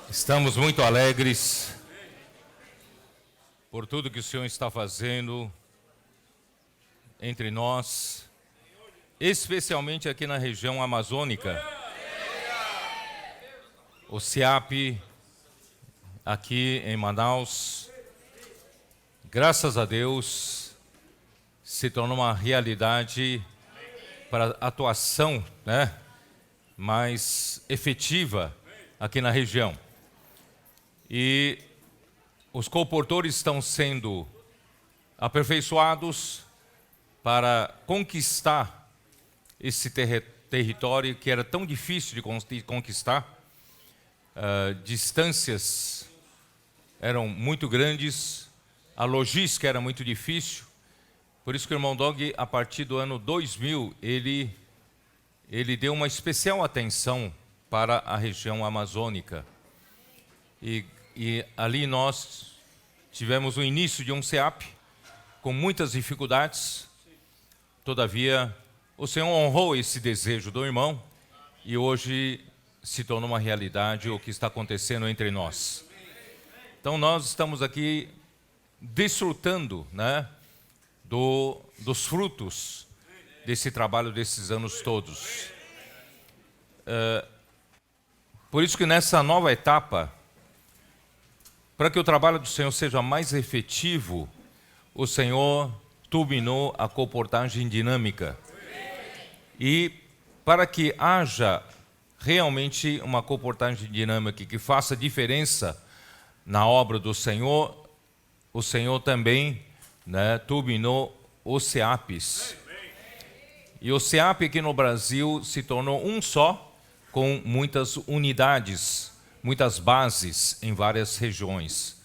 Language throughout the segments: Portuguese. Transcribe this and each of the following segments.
Estamos muito alegres por tudo que o Senhor está fazendo entre nós, especialmente aqui na região amazônica. O SEAP, aqui em Manaus, graças a Deus, se tornou uma realidade para atuação, mais efetiva aqui na região. E os colportores estão sendo aperfeiçoados para conquistar esse território que era tão difícil de conquistar. Distâncias eram muito grandes, a logística era muito difícil. Por isso que o irmão Dog, a partir do ano 2000, ele deu uma especial atenção para a região amazônica. E ali nós tivemos o início de um SEAP com muitas dificuldades. Todavia, o Senhor honrou esse desejo do irmão e hoje se tornou uma realidade o que está acontecendo entre nós. Então nós estamos aqui desfrutando, dos frutos desse trabalho desses anos todos. Por isso que nessa nova etapa, para que o trabalho do Senhor seja mais efetivo, o Senhor turbinou a comportagem dinâmica. E para que haja realmente uma comportagem dinâmica que faça diferença na obra do Senhor, o Senhor também turbinou os SEAPs. E o SEAP aqui no Brasil se tornou um só, com muitas unidades, muitas bases em várias regiões.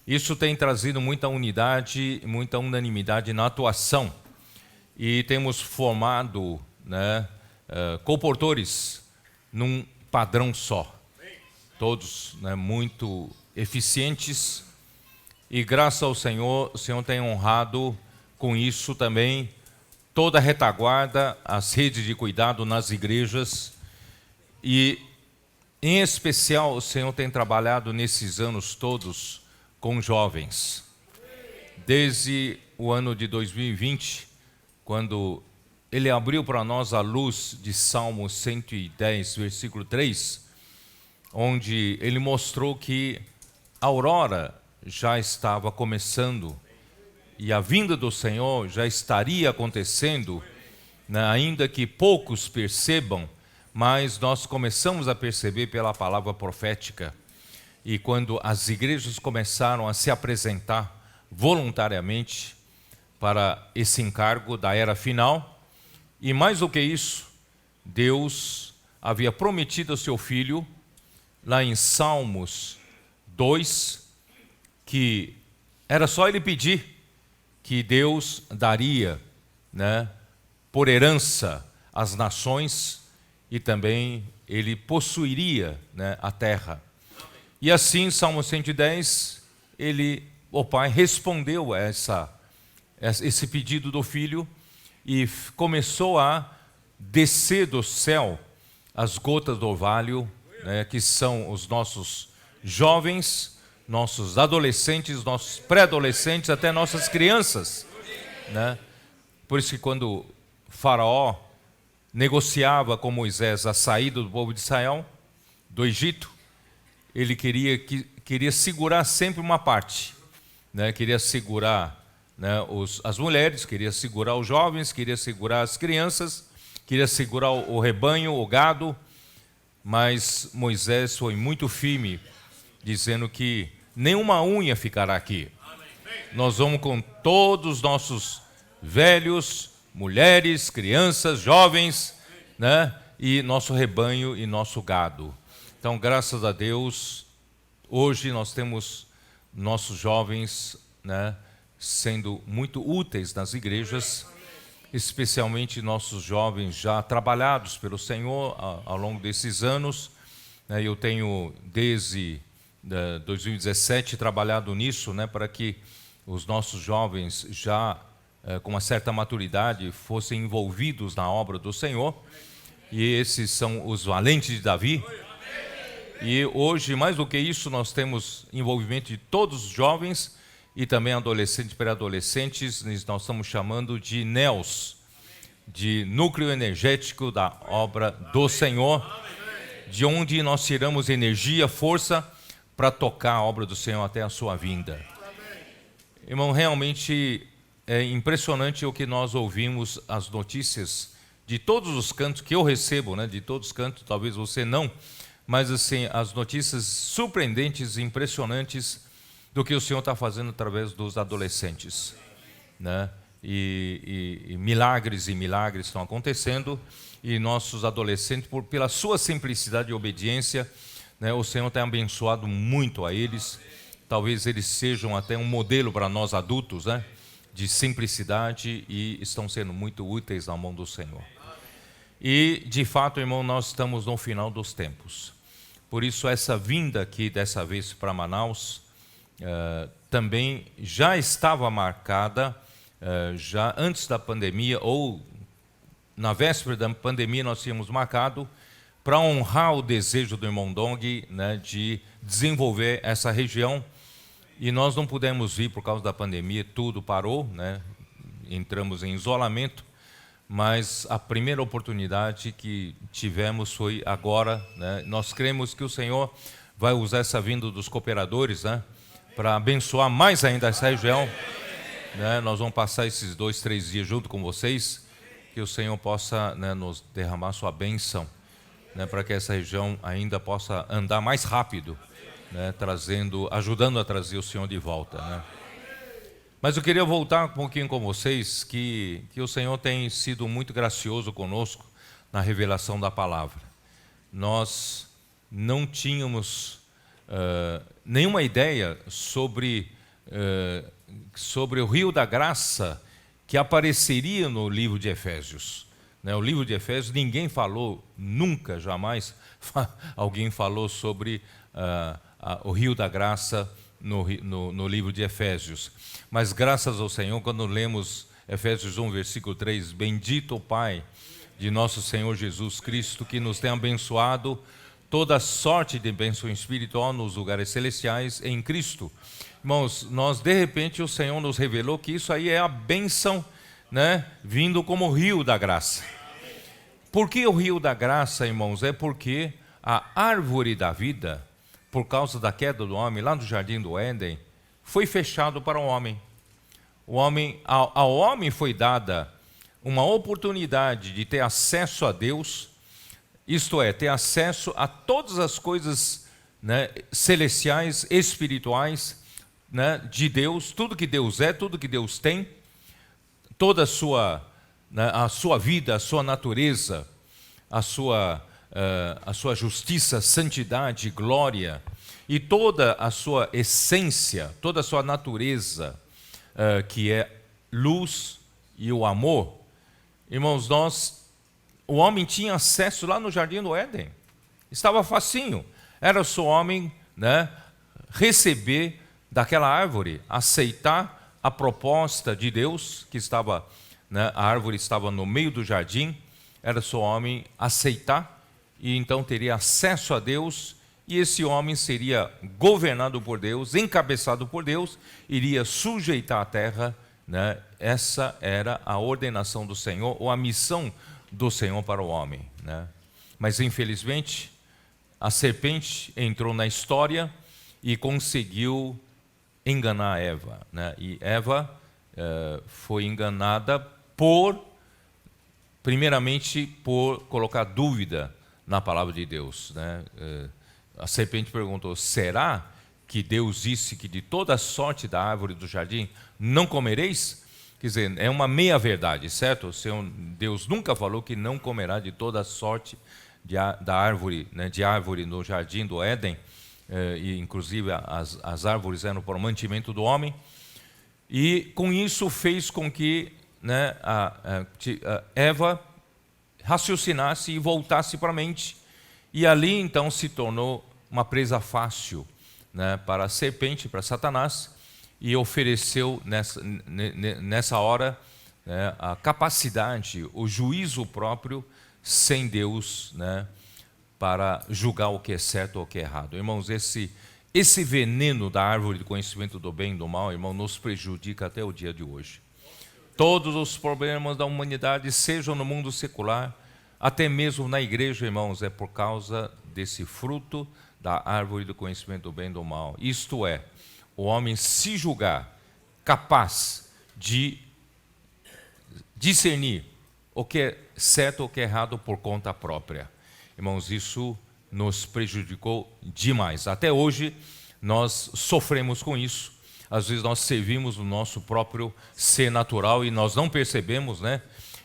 Isso tem trazido muita unidade, muita unanimidade na atuação. E temos formado colportores num padrão só. Todos muito eficientes. E graças ao Senhor, o Senhor tem honrado com isso também toda a retaguarda, as redes de cuidado nas igrejas. E em especial, o Senhor tem trabalhado nesses anos todos com jovens. Desde o ano de 2020, quando Ele abriu para nós a luz de Salmo 110, versículo 3, onde Ele mostrou que a aurora já estava começando e a vinda do Senhor já estaria acontecendo, ainda que poucos percebam, mas nós começamos a perceber pela palavra profética. E quando as igrejas começaram a se apresentar voluntariamente para esse encargo da era final, e mais do que isso, Deus havia prometido ao seu Filho, lá em Salmos 2, que era só ele pedir, que Deus daria por herança as nações, e também ele possuiria a terra. E assim, Salmo 110, o Pai respondeu a esse pedido do Filho e começou a descer do céu as gotas do orvalho, que são os nossos jovens, nossos adolescentes, nossos pré-adolescentes, até nossas crianças. Por isso que quando Faraó negociava com Moisés a saída do povo de Israel, do Egito, ele queria segurar sempre uma parte. Queria segurar as mulheres, queria segurar os jovens, queria segurar as crianças, queria segurar o rebanho, o gado, mas Moisés foi muito firme, dizendo que nenhuma unha ficará aqui. Nós vamos com todos os nossos velhos, mulheres, crianças, jovens, e nosso rebanho e nosso gado. Então, graças a Deus, hoje nós temos nossos jovens sendo muito úteis nas igrejas, especialmente nossos jovens já trabalhados pelo Senhor ao longo desses anos. Eu tenho, desde 2017, trabalhado nisso, para que os nossos jovens já com uma certa maturidade fossem envolvidos na obra do Senhor. E esses são os valentes de Davi, E hoje, mais do que isso, nós temos envolvimento de todos os jovens e também adolescentes e pré-adolescentes. Nós estamos chamando de NEOS, de Núcleo Energético da Obra do Senhor, de onde nós tiramos energia, força para tocar a obra do Senhor até a sua vinda. Irmão, realmente é impressionante o que nós ouvimos, as notícias de todos os cantos que eu recebo, né? De todos os cantos, talvez você não, mas assim, as notícias surpreendentes e impressionantes do que o Senhor está fazendo através dos adolescentes, né? E milagres e milagres estão acontecendo, e nossos adolescentes, pela sua simplicidade e obediência, né, o Senhor tem abençoado muito a eles. Talvez eles sejam até um modelo para nós adultos, né, de simplicidade, e estão sendo muito úteis na mão do Senhor. E, de fato, irmão, nós estamos no final dos tempos. Por isso, essa vinda aqui, dessa vez para Manaus, também já estava marcada, já antes da pandemia, ou na véspera da pandemia, nós tínhamos marcado para honrar o desejo do irmão Dong, né, de desenvolver essa região. E nós não pudemos vir por causa da pandemia, tudo parou, né, entramos em isolamento. Mas a primeira oportunidade que tivemos foi agora, né? Nós cremos que o Senhor vai usar essa vinda dos cooperadores, né, para abençoar mais ainda essa região, né? Nós vamos passar esses 2, 3 dias junto com vocês, que o Senhor possa, né, nos derramar sua bênção, né, para que essa região ainda possa andar mais rápido, né, ajudando a trazer o Senhor de volta, né? Mas eu queria voltar um pouquinho com vocês, que o Senhor tem sido muito gracioso conosco na revelação da palavra. Nós não tínhamos nenhuma ideia sobre o rio da graça que apareceria no livro de Efésios. O livro de Efésios, ninguém falou, nunca, jamais, alguém falou sobre o rio da graça no livro de Efésios. Mas graças ao Senhor, quando lemos Efésios 1, versículo 3, bendito o Pai de nosso Senhor Jesus Cristo, que nos tem abençoado toda sorte de bênção espiritual nos lugares celestiais em Cristo. Irmãos, de repente o Senhor nos revelou que isso aí é a bênção, né, vindo como rio da graça. Por que o rio da graça, irmãos? É porque a árvore da vida, por causa da queda do homem, lá no jardim do Éden, foi fechado para o homem. Ao homem foi dada uma oportunidade de ter acesso a Deus, isto é, ter acesso a todas as coisas, né, celestiais, espirituais, né, de Deus, tudo que Deus é, tudo que Deus tem, toda a sua vida, a sua natureza, a sua justiça, santidade, glória, e toda a sua essência, toda a sua natureza, que é luz e o amor. Irmãos, o homem tinha acesso lá no jardim do Éden, estava facinho, era só o homem, né, receber daquela árvore, aceitar a proposta de Deus, que estava, né, a árvore estava no meio do jardim, era só o homem aceitar, e então teria acesso a Deus, e esse homem seria governado por Deus, encabeçado por Deus, iria sujeitar a terra, né? Essa era a ordenação do Senhor, ou a missão do Senhor para o homem, né? Mas infelizmente, a serpente entrou na história e conseguiu enganar Eva, né? E Eva foi enganada primeiramente por colocar dúvida na palavra de Deus, né? A serpente perguntou: será que Deus disse que de toda sorte da árvore do jardim não comereis? Quer dizer, é uma meia-verdade, certo? O Senhor, Deus nunca falou que não comerá de toda sorte da árvore, né, de árvore no jardim do Éden, e inclusive as árvores eram para o mantimento do homem, e com isso fez com que, né, Eva raciocinasse e voltasse para a mente. E ali, então, se tornou uma presa fácil, né, para a serpente, para Satanás, e ofereceu nessa hora, né, a capacidade, o juízo próprio, sem Deus, né, para julgar o que é certo ou o que é errado. Irmãos, esse veneno da árvore do conhecimento do bem e do mal, irmão, nos prejudica até o dia de hoje. Todos os problemas da humanidade, sejam no mundo secular, até mesmo na igreja, irmãos, é por causa desse fruto da árvore do conhecimento do bem e do mal. Isto é, o homem se julgar capaz de discernir o que é certo ou o que é errado por conta própria. Irmãos, isso nos prejudicou demais. Até hoje nós sofremos com isso. Às vezes nós servimos o nosso próprio ser natural e nós não percebemos, né?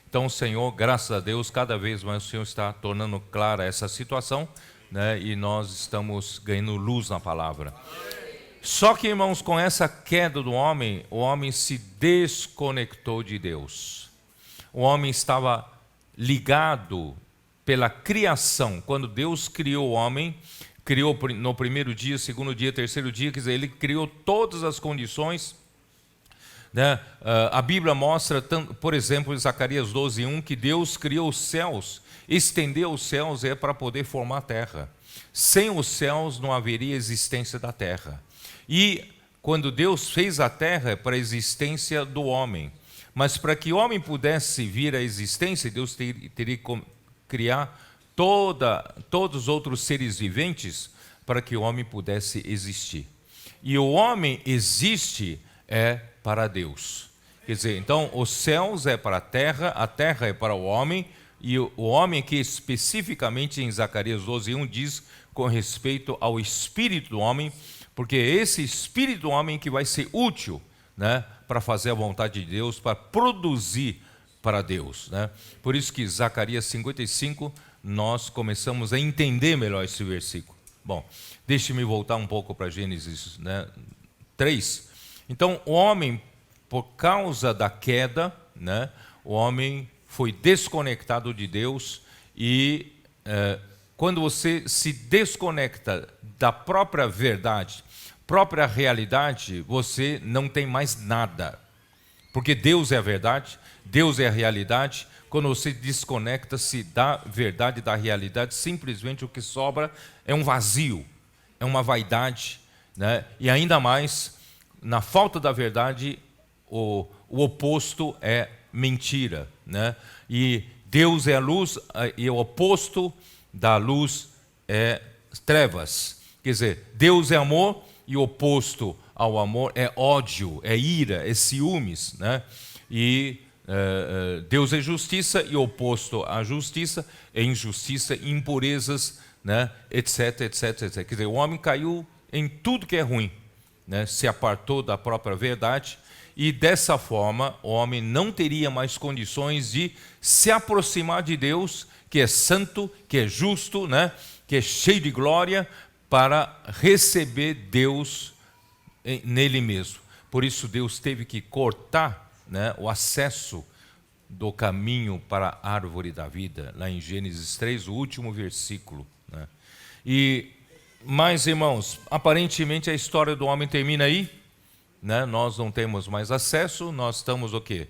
Então, o Senhor, graças a Deus, cada vez mais o Senhor está tornando clara essa situação, né? E nós estamos ganhando luz na palavra. Só que, irmãos, com essa queda do homem, o homem se desconectou de Deus. O homem estava ligado pela criação. Quando Deus criou o homem, criou no primeiro dia, segundo dia, terceiro dia, quer dizer, Ele criou todas as condições, né? A Bíblia mostra, por exemplo, em Zacarias 12:1, que Deus criou os céus, estendeu os céus para poder formar a terra. Sem os céus não haveria existência da terra. E quando Deus fez a terra, é para a existência do homem. Mas para que o homem pudesse vir à existência, Deus teria que criar todos os outros seres viventes para que o homem pudesse existir. E o homem existe para Deus. Quer dizer, então os céus é para a terra é para o homem, e o homem que especificamente em Zacarias 12:1 diz com respeito ao espírito do homem, porque é esse espírito do homem que vai ser útil, né, para fazer a vontade de Deus, para produzir para Deus, né? Por isso que Zacarias 55 nós começamos a entender melhor esse versículo. Bom, deixe-me voltar um pouco para Gênesis, né, 3. Então, o homem, por causa da queda, né, o homem foi desconectado de Deus e quando você se desconecta da própria verdade, própria realidade, você não tem mais nada. Porque Deus é a verdade, Deus é a realidade. Quando você desconecta-se da verdade, da realidade, simplesmente o que sobra é um vazio, é uma vaidade, né? E ainda mais, na falta da verdade, o oposto é mentira, né? E Deus é a luz, e o oposto da luz é trevas. Quer dizer, Deus é amor e o oposto ao amor é ódio, é ira, é ciúmes, né? E Deus é justiça e o oposto à justiça é injustiça, impurezas, né? Etc, etc, etc. Quer dizer, o homem caiu em tudo que é ruim, né? Se apartou da própria verdade e dessa forma o homem não teria mais condições de se aproximar de Deus, que é santo, que é justo, né? Que é cheio de glória, para receber Deus nele mesmo. Por isso Deus teve que cortar, né, o acesso do caminho para a árvore da vida, lá em Gênesis 3, o último versículo, né? Mas, irmãos, aparentemente a história do homem termina aí, né? Nós não temos mais acesso, nós estamos o quê?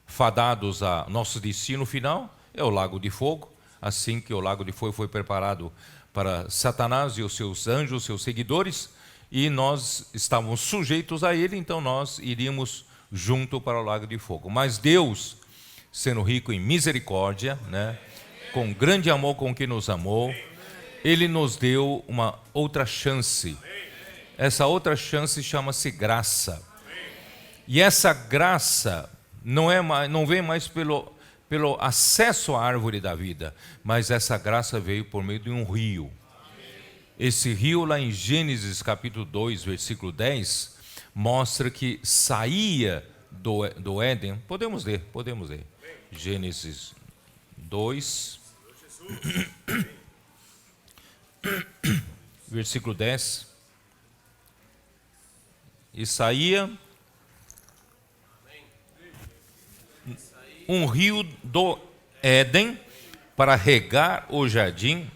Fadados a nosso destino final, é o lago de fogo. Assim que o lago de fogo foi preparado para Satanás e os seus anjos, seus seguidores, e nós estávamos sujeitos a ele, então nós iríamos junto para o lago de fogo. Mas Deus, sendo rico em misericórdia, né, com grande amor com que nos amou, Ele nos deu uma outra chance. Essa outra chance chama-se graça. E essa graça não vem mais pelo acesso à árvore da vida, mas essa graça veio por meio de um rio. Esse rio lá em Gênesis capítulo 2, versículo 10, mostra que saía do Éden. Podemos ler. Gênesis 2, versículo 10. E saía um rio do Éden para regar o jardim,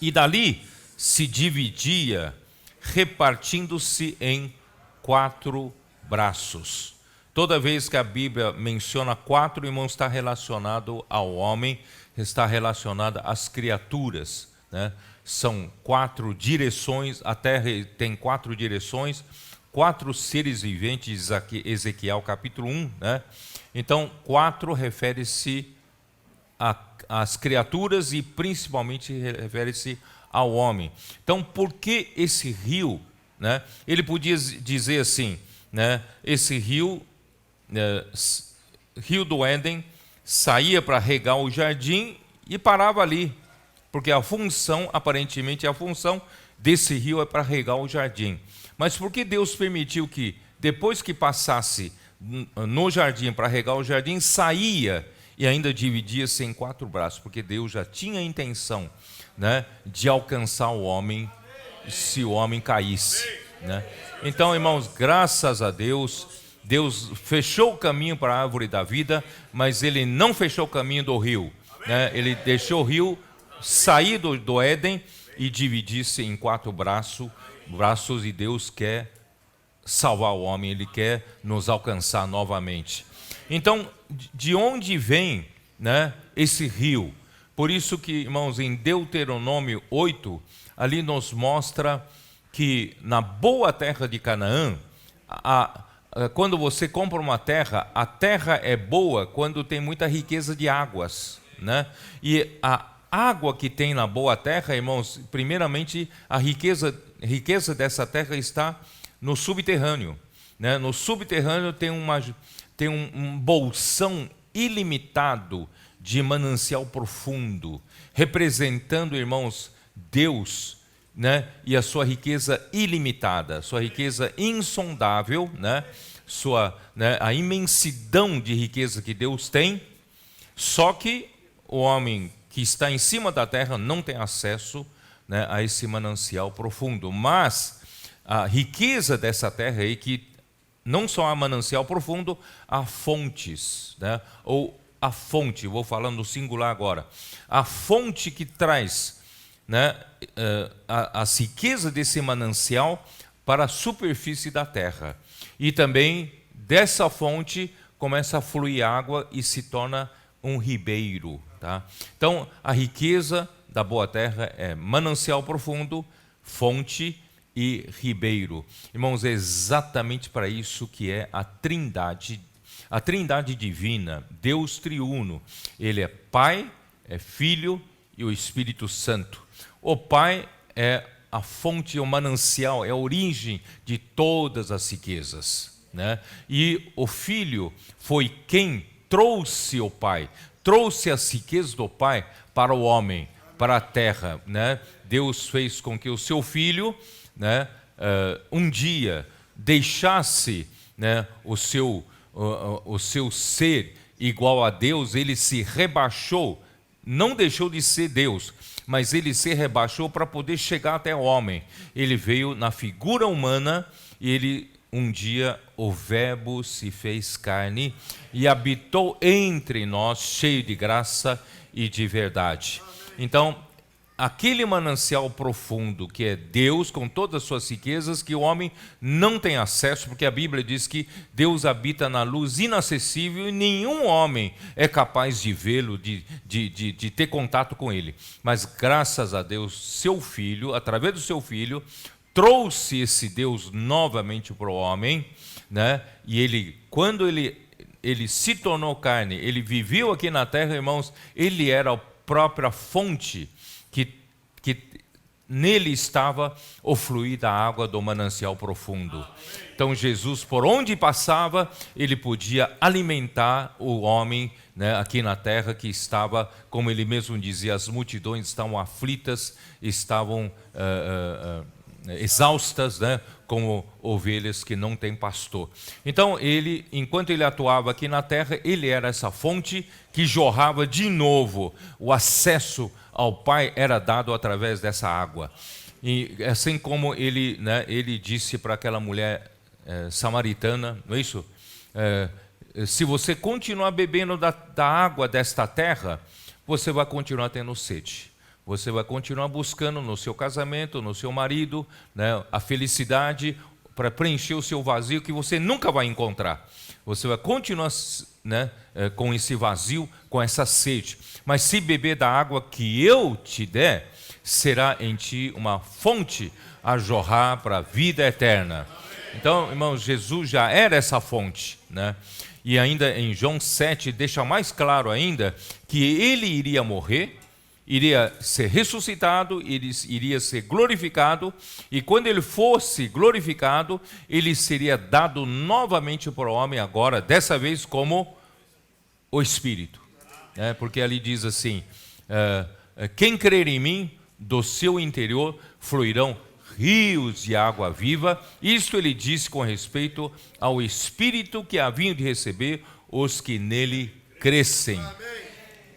e dali se dividia, repartindo-se em 4 braços. Toda vez que a Bíblia menciona 4, irmãos, está relacionado ao homem, está relacionado às criaturas, né? São 4 direções, a terra tem 4 direções, 4 seres viventes, aqui, Ezequiel capítulo 1, né? Então, 4 refere-se às criaturas e principalmente refere-se ao homem. Então, por que esse rio, né? Ele podia dizer assim, né? Esse rio, rio do Éden, saía para regar o jardim e parava ali, porque a função, aparentemente a função desse rio é para regar o jardim. Mas por que Deus permitiu que, depois que passasse no jardim para regar o jardim, saía e ainda dividia-se em 4 braços? Porque Deus já tinha a intenção, né, de alcançar o homem se o homem caísse, né? Então, irmãos, graças a Deus, Deus fechou o caminho para a árvore da vida, mas Ele não fechou o caminho do rio, né? Ele deixou o rio sair do Éden e dividir-se em 4 braços, e Deus quer salvar o homem, Ele quer nos alcançar novamente. Então, de onde vem, né, esse rio? Por isso que, irmãos, em Deuteronômio 8, ali nos mostra que na boa terra de Canaã, quando você compra uma terra, a terra é boa quando tem muita riqueza de águas, né? E a água que tem na boa terra, irmãos, primeiramente a riqueza dessa terra está no subterrâneo, né? No subterrâneo tem um bolsão ilimitado de manancial profundo, representando, irmãos, Deus, né? E a sua riqueza ilimitada, sua riqueza insondável, né? A imensidão de riqueza que Deus tem. Só que o homem que está em cima da terra não tem acesso, né, a esse manancial profundo. Mas a riqueza dessa terra é que não só há manancial profundo, há fontes, né? Ou a fonte, vou falando no singular agora, a fonte que traz, né, a riqueza desse manancial para a superfície da terra. E também dessa fonte começa a fluir água e se torna um ribeiro, tá? Então, a riqueza da boa terra é manancial profundo, fonte e ribeiro. Irmãos, é exatamente para isso que é a Trindade divina, Deus triuno. Ele é Pai, é Filho e o Espírito Santo. O Pai é a fonte, o manancial, é a origem de todas as riquezas, né? E o Filho foi quem trouxe o Pai, trouxe as riquezas do Pai para o homem, para a terra, né? Deus fez com que o seu Filho, né, um dia deixasse, né, o seu ser igual a Deus. Ele se rebaixou, não deixou de ser Deus, mas ele se rebaixou para poder chegar até o homem. Ele veio na figura humana e ele um dia o Verbo se fez carne e habitou entre nós, cheio de graça e de verdade. Então, aquele manancial profundo que é Deus com todas as suas riquezas, que o homem não tem acesso, porque a Bíblia diz que Deus habita na luz inacessível e nenhum homem é capaz de vê-lo, de ter contato com ele. Mas graças a Deus, seu Filho, através do seu Filho, trouxe esse Deus novamente para o homem, né? E ele, quando ele se tornou carne, ele viveu aqui na terra, irmãos, ele era a própria fonte que nele estava o fluir da água do manancial profundo. Então Jesus, por onde passava, ele podia alimentar o homem, né, aqui na terra, que estava, como ele mesmo dizia, as multidões estavam aflitas, estavam exaustas, né, como ovelhas que não têm pastor. Então ele, enquanto ele atuava aqui na terra, ele era essa fonte que jorrava de novo. O acesso ao Pai era dado através dessa água. E assim como ele, né, ele disse para aquela mulher samaritana, não é isso? Se você continuar bebendo da água desta terra, você vai continuar tendo sede. Você vai continuar buscando no seu casamento, no seu marido, né, a felicidade para preencher o seu vazio que você nunca vai encontrar. Você vai continuar, né, com esse vazio, com essa sede. Mas se beber da água que eu te der, será em ti uma fonte a jorrar para a vida eterna. Então, irmãos, Jesus já era essa fonte, né? E ainda em João 7 deixa mais claro ainda que ele iria morrer, iria ser ressuscitado, iria ser glorificado, e quando ele fosse glorificado, ele seria dado novamente para o homem agora, dessa vez como o Espírito. Porque ali diz assim, quem crer em mim, do seu interior fluirão rios de água viva. Isto ele disse com respeito ao Espírito que haviam de receber os que nele crescem.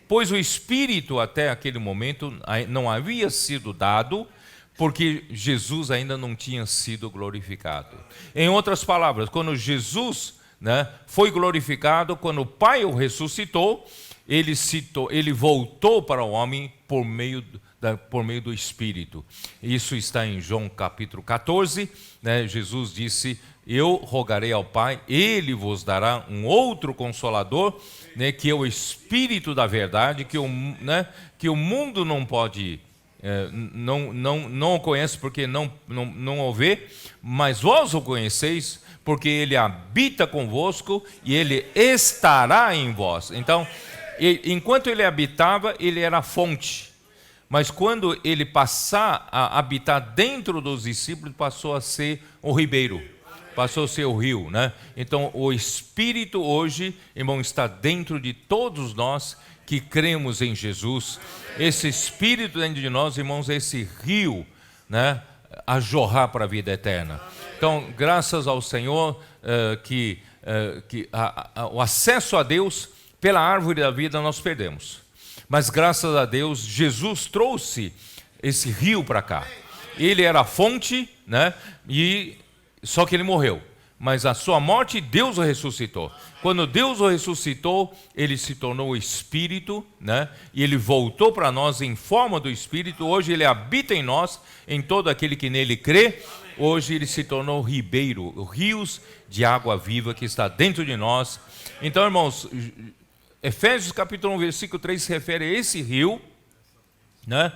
Pois o Espírito até aquele momento não havia sido dado, porque Jesus ainda não tinha sido glorificado. Em outras palavras, quando Jesus, né, foi glorificado, quando o Pai o ressuscitou, ele voltou para o homem por meio do Espírito. Isso está em João capítulo 14, né? Jesus disse, eu rogarei ao Pai, ele vos dará um outro Consolador, né, que é o Espírito da verdade, que o mundo não pode, não o conhece porque não o vê, mas vós o conheceis, porque ele habita convosco e ele estará em vós. Então, enquanto ele habitava, ele era a fonte. Mas quando ele passar a habitar dentro dos discípulos, passou a ser o ribeiro, passou a ser o rio, né? Então o Espírito hoje, irmão, está dentro de todos nós que cremos em Jesus. Esse Espírito dentro de nós, irmãos, é esse rio, né, a jorrar para a vida eterna. Então, graças ao Senhor, o acesso a Deus pela árvore da vida nós perdemos. Mas graças a Deus, Jesus trouxe esse rio para cá. Ele era a fonte, né? Só que ele morreu. Mas a sua morte, Deus o ressuscitou. Quando Deus o ressuscitou, ele se tornou o Espírito, né? E ele voltou para nós em forma do Espírito. Hoje ele habita em nós, em todo aquele que nele crê. Hoje ele se tornou ribeiro, rios de água viva que está dentro de nós. Então, irmãos, Efésios capítulo 1, versículo 3 se refere a esse rio, né,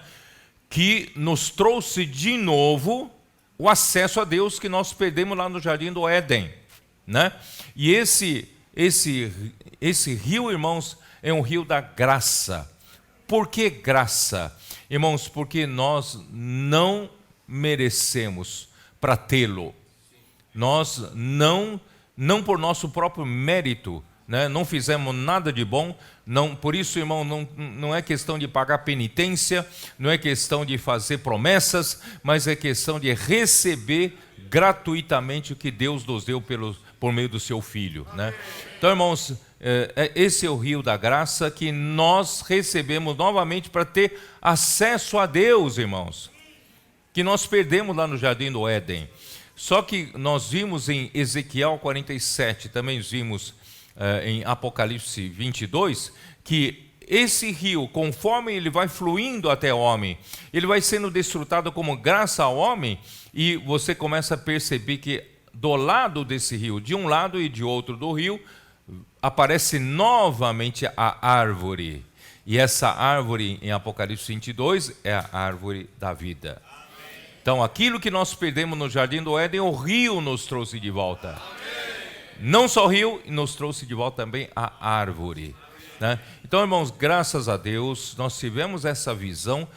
que nos trouxe de novo o acesso a Deus que nós perdemos lá no Jardim do Éden, né? E esse rio, irmãos, é um rio da graça. Por que graça? Irmãos, porque nós não merecemos para tê-lo. Nós não por nosso próprio mérito, né? Não fizemos nada de bom, não, por isso, irmão, não é questão de pagar penitência, não é questão de fazer promessas, mas é questão de receber gratuitamente o que Deus nos deu por meio do seu Filho, né? Então, irmãos, esse é o rio da graça que nós recebemos novamente para ter acesso a Deus, irmãos, que nós perdemos lá no Jardim do Éden. Só que nós vimos em Ezequiel 47, também vimos em Apocalipse 22, que esse rio, conforme ele vai fluindo até o homem, ele vai sendo desfrutado como graça ao homem, e você começa a perceber que do lado desse rio, de um lado e de outro do rio, aparece novamente a árvore. E essa árvore em Apocalipse 22 é a árvore da vida. Então aquilo que nós perdemos no Jardim do Éden, o rio nos trouxe de volta. Não só o rio, nos trouxe de volta também a árvore, né? Então, irmãos, graças a Deus, nós tivemos essa visão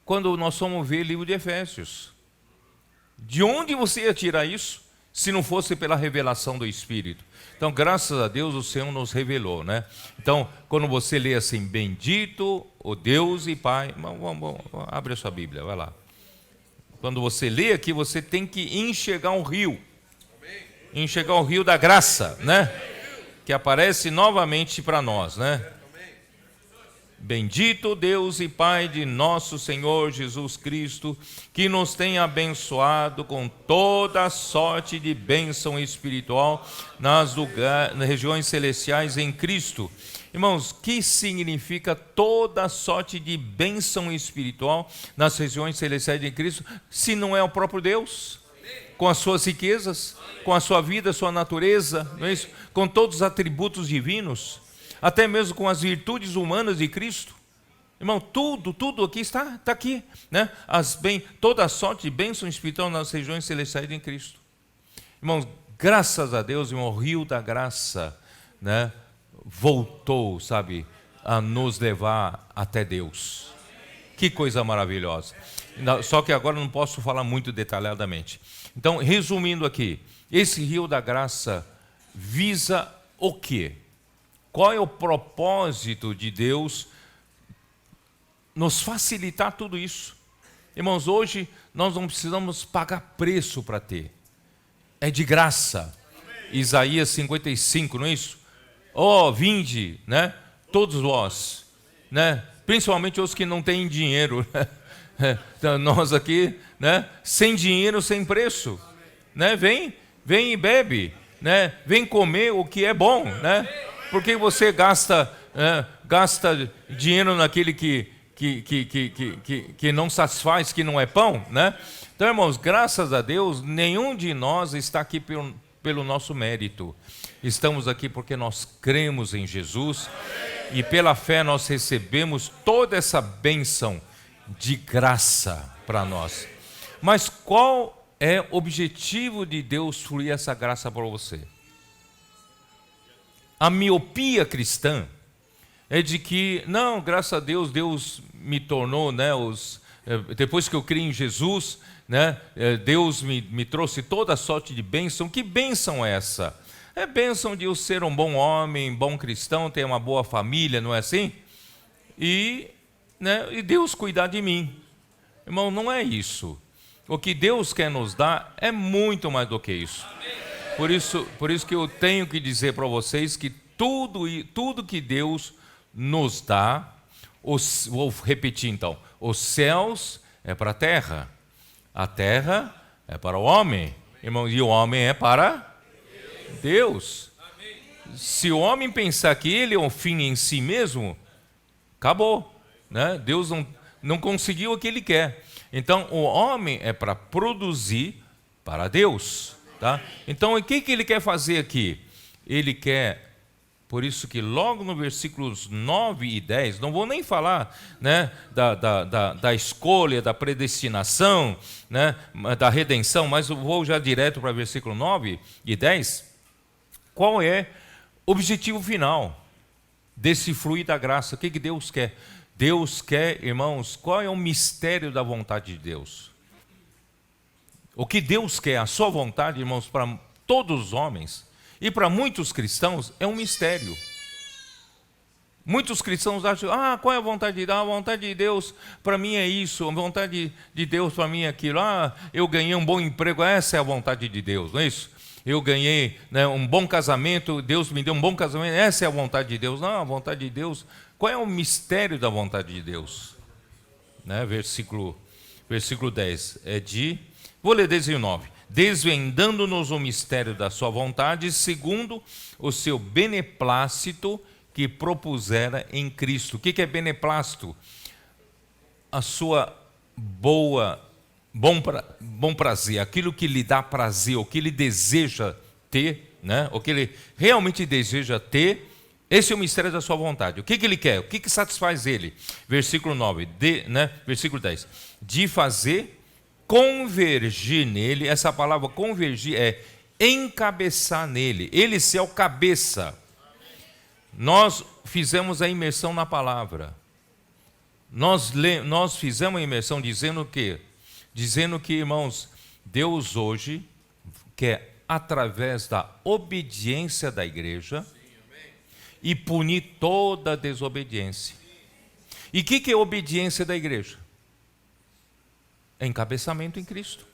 quando nós fomos ver o livro de Efésios. De onde você ia tirar isso, se não fosse pela revelação do Espírito? Então, graças a Deus, o Senhor nos revelou, né? Então, quando você lê assim, bendito o Deus e Pai, abre a sua Bíblia, vai lá. Quando você lê aqui, você tem que enxergar um rio. Enxergar o rio da graça, né? Que aparece novamente para nós, né? Bendito Deus e Pai de nosso Senhor Jesus Cristo, que nos tem abençoado com toda sorte de bênção espiritual nas regiões celestiais em Cristo. Irmãos, que significa toda sorte de bênção espiritual nas regiões celestiais em Cristo, se não é o próprio Deus? Com as suas riquezas, com a sua vida, sua natureza, não é isso? Com todos os atributos divinos, até mesmo com as virtudes humanas de Cristo. Irmão, tudo aqui está aqui, né? Toda a sorte de bênção espiritual nas regiões celestiais em Cristo. Irmãos, graças a Deus, irmão, o rio da graça, né, voltou, sabe, a nos levar até Deus. Que coisa maravilhosa. Só que agora não posso falar muito detalhadamente. Então, resumindo aqui, esse rio da graça visa o quê? Qual é o propósito de Deus nos facilitar tudo isso? Irmãos, hoje nós não precisamos pagar preço para ter. É de graça. Isaías 55, não é isso? Oh, vinde, né? Todos vós, né? Principalmente os que não têm dinheiro. Então, nós aqui, né? Sem dinheiro, sem preço, né? Vem e bebe, né? Vem comer o que é bom, né? Porque você gasta dinheiro naquele que não satisfaz, que não é pão, né? Então, irmãos, graças a Deus, nenhum de nós está aqui pelo nosso mérito. Estamos aqui porque nós cremos em Jesus e pela fé nós recebemos toda essa bênção de graça para nós. Mas qual é o objetivo de Deus fluir essa graça para você? A miopia cristã é de que, não, graças a Deus, Deus me tornou, né, depois que eu criei em Jesus, né, Deus me trouxe toda a sorte de bênção. Que bênção é essa? É bênção de eu ser um bom homem, bom cristão, ter uma boa família, não é assim? E Deus cuidar de mim. Irmão, não é isso. O que Deus quer nos dar é muito mais do que isso. Por isso que eu tenho que dizer para vocês que tudo que Deus nos dá, vou repetir então, os céus é para a terra é para o homem, irmão, e o homem é para Deus. Se o homem pensar que ele é um fim em si mesmo, acabou, né? Deus não conseguiu o que ele quer. Então o homem é para produzir para Deus, tá? Então o que ele quer fazer aqui? Ele quer, por isso que logo no versículos 9 e 10, não vou nem falar, né, da escolha, da predestinação, né, da redenção, mas eu vou já direto para versículo 9 e 10. Qual é o objetivo final desse fluir da graça? O que Deus quer? Deus quer, irmãos, qual é o mistério da vontade de Deus? O que Deus quer, a sua vontade, irmãos, para todos os homens e para muitos cristãos, é um mistério. Muitos cristãos acham, qual é a vontade de Deus? A vontade de Deus para mim é isso, a vontade de Deus para mim é aquilo. Eu ganhei um bom emprego, essa é a vontade de Deus, não é isso? Eu ganhei, né, um bom casamento, Deus me deu um bom casamento, essa é a vontade de Deus. Não, a vontade de Deus, qual é o mistério da vontade de Deus? Né, versículo 10, vou ler desde o 9. Desvendando-nos o mistério da sua vontade, segundo o seu beneplácito que propusera em Cristo. O que é beneplácito? A sua bom prazer, aquilo que lhe dá prazer, o que ele deseja ter, né? O que ele realmente deseja ter, esse é o mistério da sua vontade. O que ele quer? O que satisfaz ele? Versículo 9, versículo 10. De fazer convergir nele, essa palavra convergir é encabeçar nele, ele ser o cabeça. Nós fizemos a imersão na palavra. Nós fizemos a imersão dizendo que, irmãos, Deus hoje quer, através da obediência da igreja, e punir toda a desobediência. E o que é obediência da igreja? É encabeçamento em Cristo.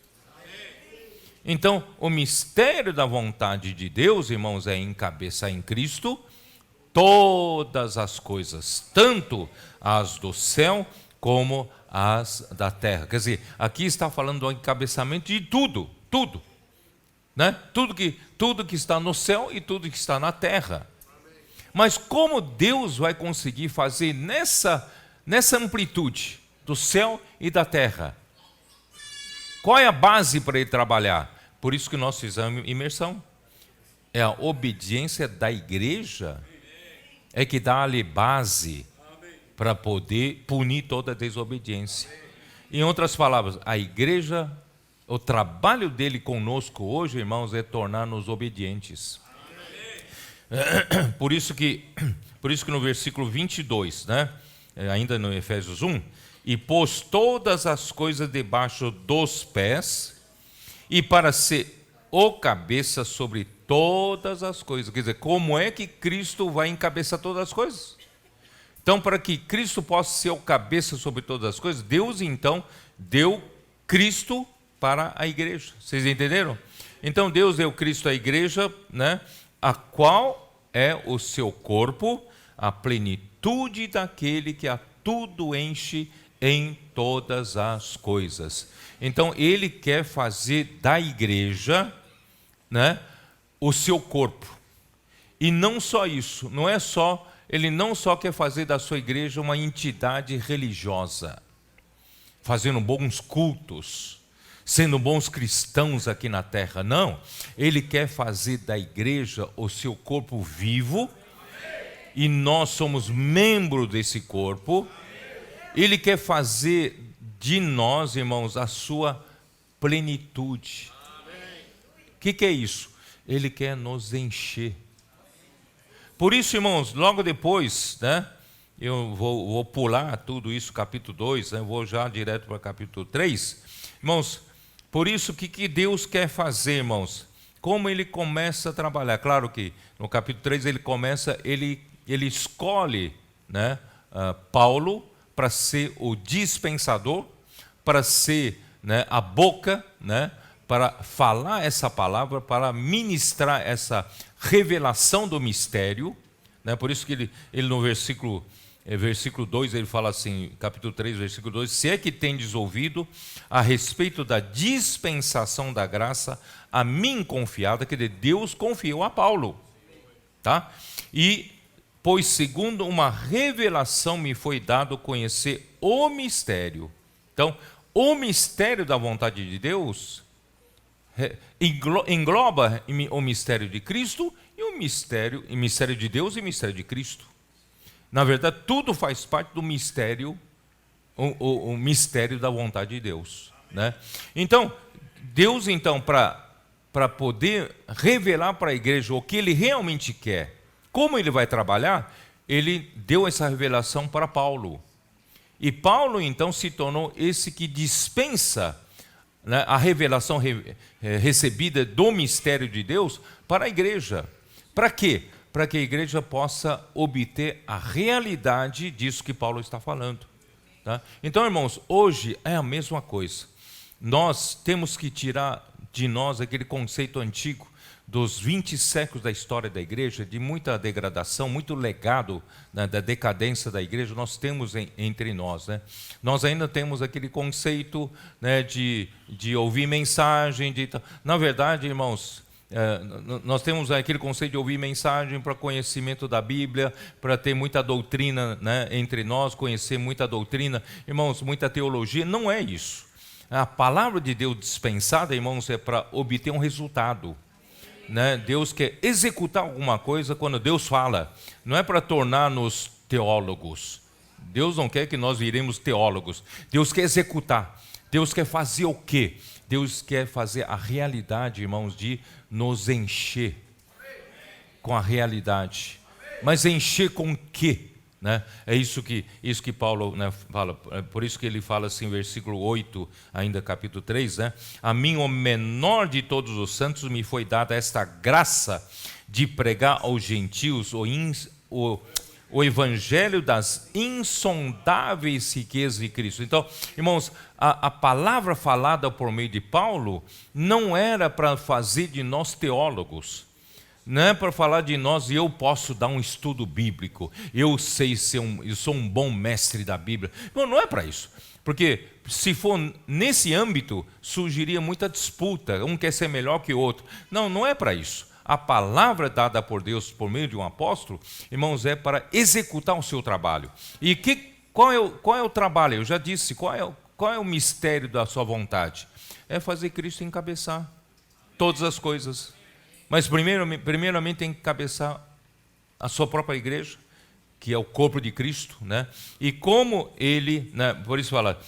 Então, o mistério da vontade de Deus, irmãos, é encabeçar em Cristo todas as coisas, tanto as do céu como as da terra. Quer dizer, aqui está falando do encabeçamento de tudo, né? Tudo que está no céu e tudo que está na terra. Mas como Deus vai conseguir fazer nessa amplitude do céu e da terra? Qual é a base para ele trabalhar? Por isso que nós fizemos imersão. É a obediência da igreja é que dá ali base para poder punir toda a desobediência. Em outras palavras, a igreja, o trabalho dele conosco hoje, irmãos, é tornar-nos obedientes. Por isso que no versículo 22, né, ainda no Efésios 1, e pôs todas as coisas debaixo dos pés, e para ser o cabeça sobre todas as coisas. Quer dizer, como é que Cristo vai encabeçar todas as coisas? Então, para que Cristo possa ser o cabeça sobre todas as coisas, Deus então deu Cristo para a igreja. Vocês entenderam? Então, Deus deu Cristo à igreja, né, a qual é o seu corpo, a plenitude daquele que a tudo enche em todas as coisas. Então, ele quer fazer da igreja, né, o seu corpo. E não só isso, ele não só quer fazer da sua igreja uma entidade religiosa, fazendo bons cultos, sendo bons cristãos aqui na terra. Não, ele quer fazer da igreja o seu corpo vivo, e nós somos membros desse corpo. Ele quer fazer de nós, irmãos, a sua plenitude. O que é isso? Ele quer nos encher. Por isso, irmãos, logo depois, né, eu vou pular tudo isso, capítulo 2, né, vou já direto para o capítulo 3. Irmãos, por isso, o que Deus quer fazer, irmãos? Como ele começa a trabalhar? Claro que no capítulo 3 ele escolhe, né, Paulo para ser o dispensador, para ser, né, a boca, né, para falar essa palavra, para ministrar essa revelação do mistério, né? Por isso que ele no versículo 2, ele fala assim, capítulo 3, versículo 2, se é que tendes ouvido a respeito da dispensação da graça a mim confiada, que Deus confiou a Paulo, tá? E, pois segundo uma revelação me foi dado conhecer o mistério. Então, o mistério da vontade de Deus engloba o mistério de Cristo e o mistério de Deus e o mistério de Cristo. Na verdade, tudo faz parte do mistério, o mistério da vontade de Deus, né? Então, Deus, então, para poder revelar para a igreja o que ele realmente quer, como ele vai trabalhar, ele deu essa revelação para Paulo. E Paulo, então, se tornou esse que dispensa, né, a revelação recebida do mistério de Deus para a igreja. Para quê? Para que a igreja possa obter a realidade disso que Paulo está falando, tá? Então, irmãos, hoje é a mesma coisa. Nós temos que tirar de nós aquele conceito antigo dos 20 séculos da história da igreja, de muita degradação, muito legado, né, da decadência da igreja, nós temos entre nós, né? Nós ainda temos aquele conceito, né, de ouvir mensagem, na verdade, irmãos, nós temos aquele conceito de ouvir mensagem para conhecimento da Bíblia, para ter muita doutrina, né, entre nós, conhecer muita doutrina, irmãos, muita teologia. Não é isso. A palavra de Deus dispensada, irmãos, é para obter um resultado, né? Deus quer executar alguma coisa quando Deus fala, não é para tornar-nos teólogos. Deus não quer que nós viremos teólogos. Deus quer executar. Deus quer fazer o quê? Deus quer fazer a realidade, irmãos, de nos encher com a realidade. Mas encher com o quê? Né? É isso que Paulo, né, fala. Por isso que ele fala assim, versículo 8, ainda capítulo 3, né? A mim, o menor de todos os santos, me foi dada esta graça de pregar aos gentios o evangelho das insondáveis riquezas de Cristo. Então, irmãos, a palavra falada por meio de Paulo não era para fazer de nós teólogos, não é para falar de nós e eu posso dar um estudo bíblico, eu sou um bom mestre da Bíblia. Não é para isso, porque se for nesse âmbito, surgiria muita disputa, um quer ser melhor que o outro. Não é para isso. A palavra dada por Deus por meio de um apóstolo, irmãos, é para executar o seu trabalho. E qual é o trabalho? Eu já disse, qual é o mistério da sua vontade? É fazer Cristo encabeçar todas as coisas. Mas primeiramente tem que encabeçar a sua própria igreja, que é o corpo de Cristo, né? E como ele, né, por isso fala,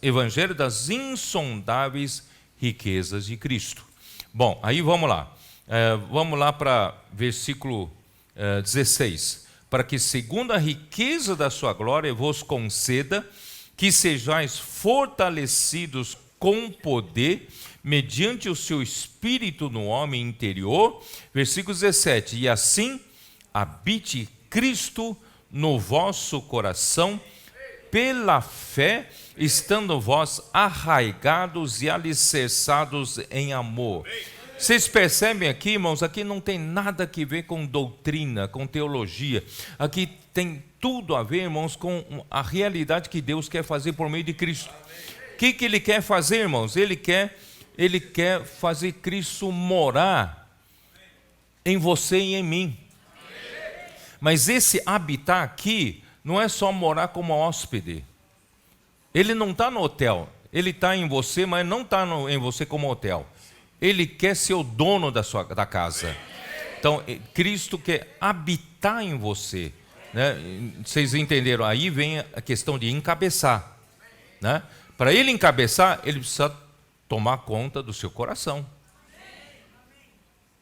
Evangelho das insondáveis riquezas de Cristo. Bom, aí vamos lá para versículo 16. Para que segundo a riqueza da sua glória vos conceda que sejais fortalecidos com poder, mediante o seu Espírito no homem interior. Versículo 17. E assim habite Cristo no vosso coração, pela fé, estando vós arraigados e alicerçados em amor. Vocês percebem aqui, irmãos, aqui não tem nada a ver com doutrina, com teologia. Aqui tem tudo a ver, irmãos, com a realidade que Deus quer fazer por meio de Cristo. O que Ele quer fazer, irmãos? Ele quer fazer Cristo morar em você e em mim. Mas esse habitar aqui não é só morar como hóspede. Ele não está no hotel. Ele está em você, mas não está em você como hotel. Ele quer ser o dono da casa. Então, Cristo quer habitar em você. Né? Vocês entenderam? Aí vem a questão de encabeçar. Né? Para ele encabeçar, ele precisa tomar conta do seu coração.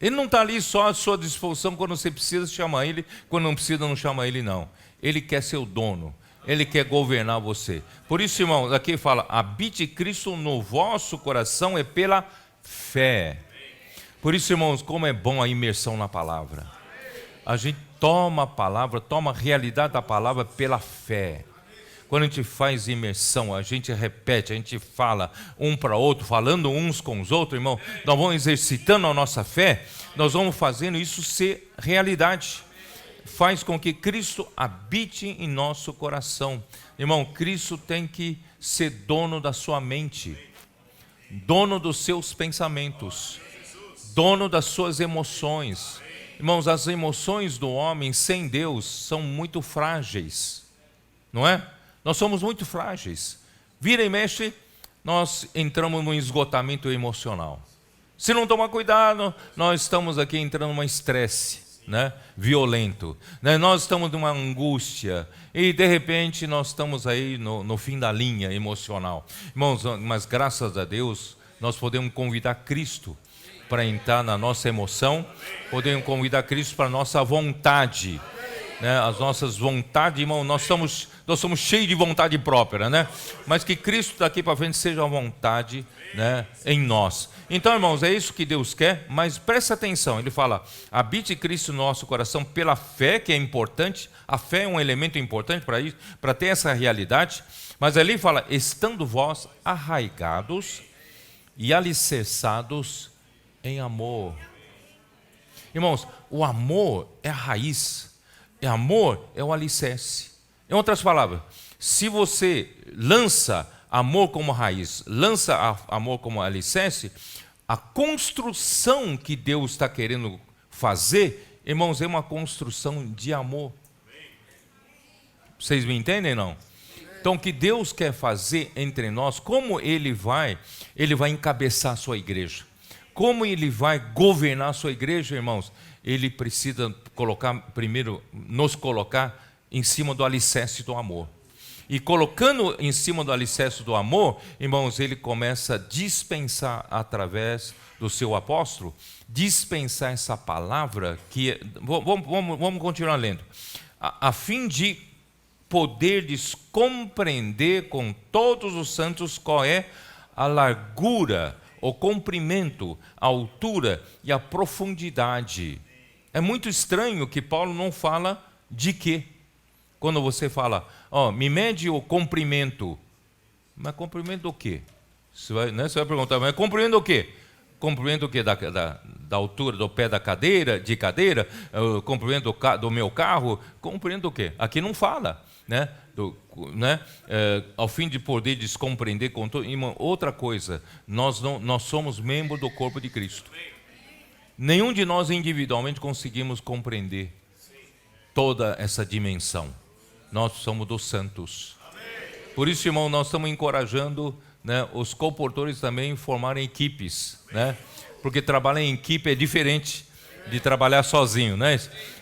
Ele não está ali só à sua disposição quando você precisa chamar ele, quando não precisa não chama ele, não. Ele quer ser o dono, ele quer governar você. Por isso, irmãos, aqui fala, habite Cristo no vosso coração é pela fé. Por isso, irmãos, como é bom a imersão na palavra. A gente toma a palavra, toma a realidade da palavra pela fé. Quando a gente faz imersão, a gente repete, a gente fala um para outro, falando uns com os outros, irmão, nós vamos exercitando a nossa fé, nós vamos fazendo isso ser realidade. Faz com que Cristo habite em nosso coração. Irmão, Cristo tem que ser dono da sua mente, dono dos seus pensamentos, dono das suas emoções. Irmãos, as emoções do homem sem Deus são muito frágeis, não é? Nós somos muito frágeis. Vira e mexe, nós entramos num esgotamento emocional. Se não tomar cuidado, nós estamos aqui entrando num estresse, né, violento. Né? Nós estamos numa angústia e, de repente, nós estamos aí no fim da linha emocional. Irmãos, mas graças a Deus, nós podemos convidar Cristo para entrar na nossa emoção, podemos convidar Cristo para a nossa vontade. Né, as nossas vontades, irmão, nós somos cheios de vontade própria, né? Mas que Cristo daqui para frente seja a vontade, né, em nós. Então, irmãos, é isso que Deus quer, mas presta atenção, ele fala, habite Cristo no nosso coração pela fé, que é importante, a fé é um elemento importante para isso, para ter essa realidade, mas ali fala, estando vós arraigados e alicerçados em amor. Irmãos, o amor é a raiz. Amor é o alicerce. Em outras palavras, se você lança amor como raiz, lança amor como alicerce, a construção que Deus está querendo fazer, irmãos, é uma construção de amor. Vocês me entendem, não? Então, o que Deus quer fazer entre nós, como Ele vai encabeçar a sua igreja. Como Ele vai governar a sua igreja, irmãos? Ele precisa nos colocar em cima do alicerce do amor. E colocando em cima do alicerce do amor, irmãos, ele começa a dispensar através do seu apóstolo, dispensar essa palavra que... Vamos continuar lendo. A fim de poderdes compreender com todos os santos qual é a largura, o comprimento, a altura e a profundidade. É muito estranho que Paulo não fala de quê. Quando você fala, me mede o comprimento. Mas comprimento do quê? Você vai perguntar, mas comprimento do quê? Comprimento do quê? Da altura do pé da cadeira, comprimento do meu carro? Comprimento do quê? Aqui não fala, né? Ao fim de poder descompreender com todo. Irmão, outra coisa, nós somos membros do corpo de Cristo. Nenhum de nós individualmente conseguimos compreender toda essa dimensão. Nós somos dos santos. Por isso, irmão, nós estamos encorajando, né, os comportores também a formarem equipes, né? Porque trabalhar em equipe é diferente. de trabalhar sozinho, né?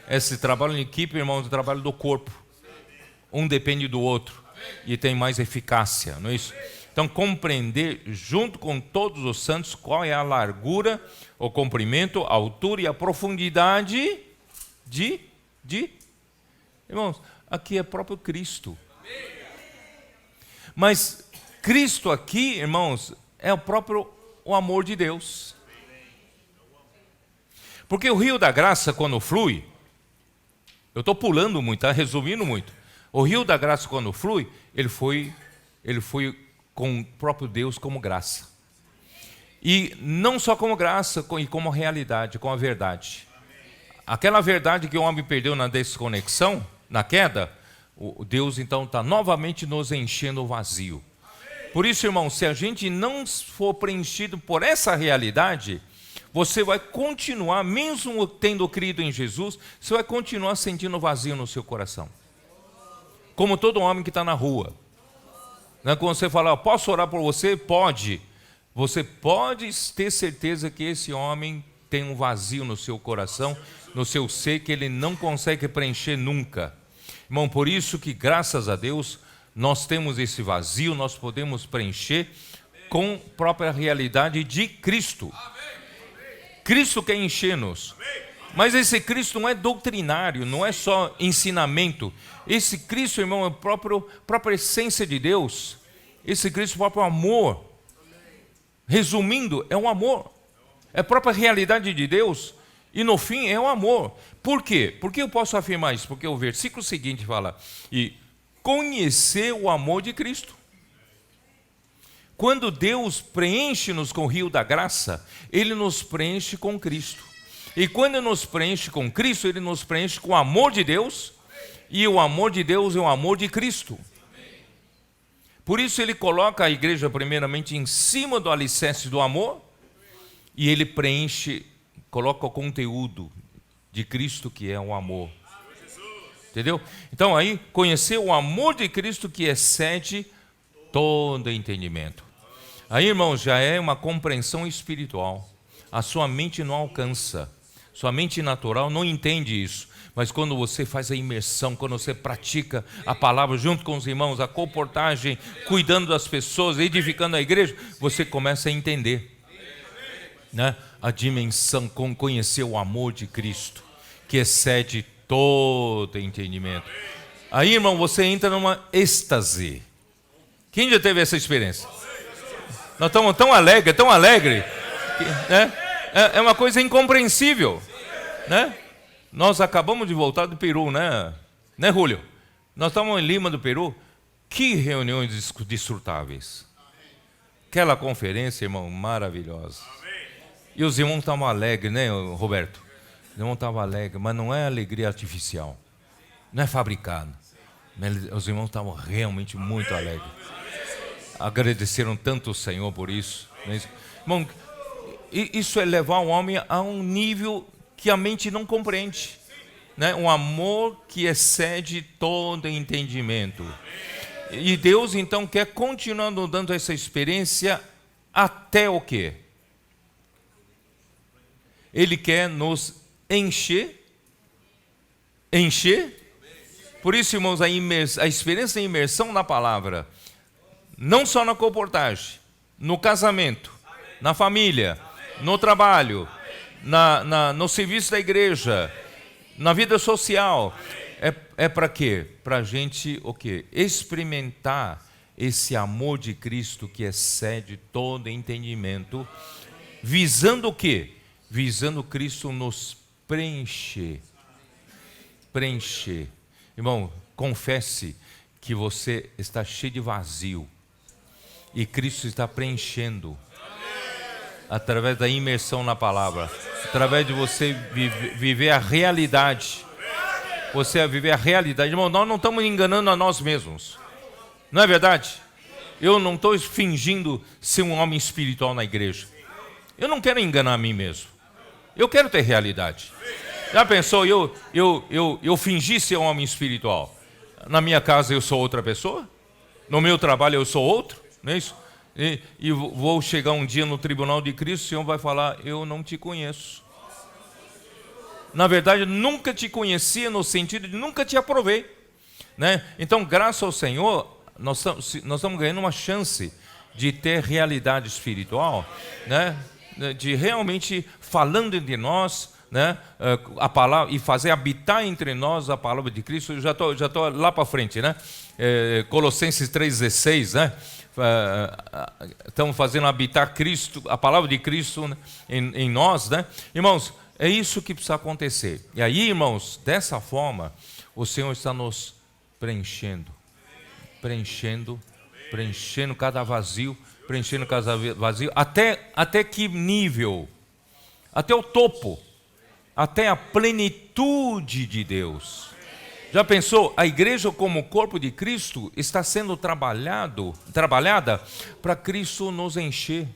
Esse trabalho em equipe, irmãos, é o trabalho do corpo. Um depende do outro e tem mais eficácia, não é isso? Então, compreender junto com todos os santos qual é a largura, o comprimento, a altura e a profundidade de irmãos, aqui é próprio Cristo. Mas Cristo aqui, irmãos, é o amor de Deus. Porque o rio da graça, quando flui, eu estou pulando muito, tá? Resumindo muito. O rio da graça, quando flui, ele foi com o próprio Deus como graça. E não só como graça, e como realidade, como a verdade. Aquela verdade que o homem perdeu na desconexão, na queda, o Deus então está novamente nos enchendo o vazio. Por isso, irmão, se a gente não for preenchido por essa realidade, você vai continuar, mesmo tendo crido em Jesus, você vai continuar sentindo vazio no seu coração. Como todo homem que está na rua. Quando você fala, posso orar por você? Pode. Você pode ter certeza que esse homem tem um vazio no seu coração, no seu ser, que ele não consegue preencher nunca. Irmão, por isso que, graças a Deus, nós temos esse vazio, nós podemos preencher com a própria realidade de Cristo. Cristo quer encher-nos. Mas esse Cristo não é doutrinário, não é só ensinamento. Esse Cristo, irmão, é a própria essência de Deus. Esse Cristo é o próprio amor. Resumindo, é um amor. É a própria realidade de Deus. E no fim é o amor. Por quê? Por que eu posso afirmar isso? Porque o versículo seguinte fala, e conhecer o amor de Cristo. Quando Deus preenche-nos com o rio da graça, Ele nos preenche com Cristo. E quando Ele nos preenche com Cristo, Ele nos preenche com o amor de Deus, e o amor de Deus é o amor de Cristo. Por isso Ele coloca a igreja primeiramente em cima do alicerce do amor, e Ele preenche, coloca o conteúdo de Cristo, que é o amor. Entendeu? Então aí, conhecer o amor de Cristo que excede todo entendimento. Aí, irmãos, já é uma compreensão espiritual. A sua mente não alcança. Sua mente natural não entende isso. Mas quando você faz a imersão, quando você pratica a palavra junto com os irmãos, a comportagem, cuidando das pessoas, edificando a igreja, você começa a entender, né? A dimensão, com conhecer o amor de Cristo, que excede todo entendimento. Aí, irmão, você entra numa êxtase. Quem já teve essa experiência? Nós estamos tão alegre, né? É uma coisa incompreensível, né? Nós acabamos de voltar do Peru, né, Júlio? Nós estamos em Lima do Peru. Que reuniões desfrutáveis. Aquela conferência, irmão, maravilhosa. E os irmãos estavam alegres, né, Roberto? Os irmãos estavam alegres, mas não é alegria artificial. Não é fabricado. Os irmãos estavam realmente muito alegres. Agradeceram tanto o Senhor por isso. Irmão, isso é levar o homem a um nível que a mente não compreende, né? Um amor que excede todo entendimento. E Deus então quer continuar nos dando essa experiência até o quê? Ele quer nos encher. Por isso, irmãos, a experiência de imersão na palavra, não só na comportagem, no casamento, na família, no trabalho, no serviço da igreja, na vida social, é para quê? Para a gente o quê? Experimentar esse amor de Cristo que excede todo entendimento, visando o quê? Visando Cristo nos preencher. Irmão, confesse que você está cheio de vazio e Cristo está preenchendo através da imersão na palavra, através de você viver a realidade. Você a viver a realidade. Irmão, nós não estamos enganando a nós mesmos. Não é verdade? Eu não estou fingindo ser um homem espiritual na igreja. Eu não quero enganar a mim mesmo. Eu quero ter realidade. Já pensou eu fingir ser um homem espiritual? Na minha casa eu sou outra pessoa? No meu trabalho eu sou outro? Não é isso? E vou chegar um dia no tribunal de Cristo, o Senhor vai falar, eu não te conheço. Na verdade, nunca te conhecia no sentido de nunca te aprovei, né? Então, graças ao Senhor, nós estamos ganhando uma chance de ter realidade espiritual, né? De realmente falando entre nós, né? A palavra, e fazer habitar entre nós a palavra de Cristo. Eu já tô lá para frente, né? Colossenses 3,16, né? Estamos fazendo habitar Cristo, a palavra de Cristo, né? em nós, né? Irmãos, é isso que precisa acontecer. E aí, irmãos, dessa forma, o Senhor está nos preenchendo cada vazio, até que nível? Até o topo, até a plenitude de Deus. Já pensou? A igreja como corpo de Cristo está sendo trabalhada para Cristo nos encher,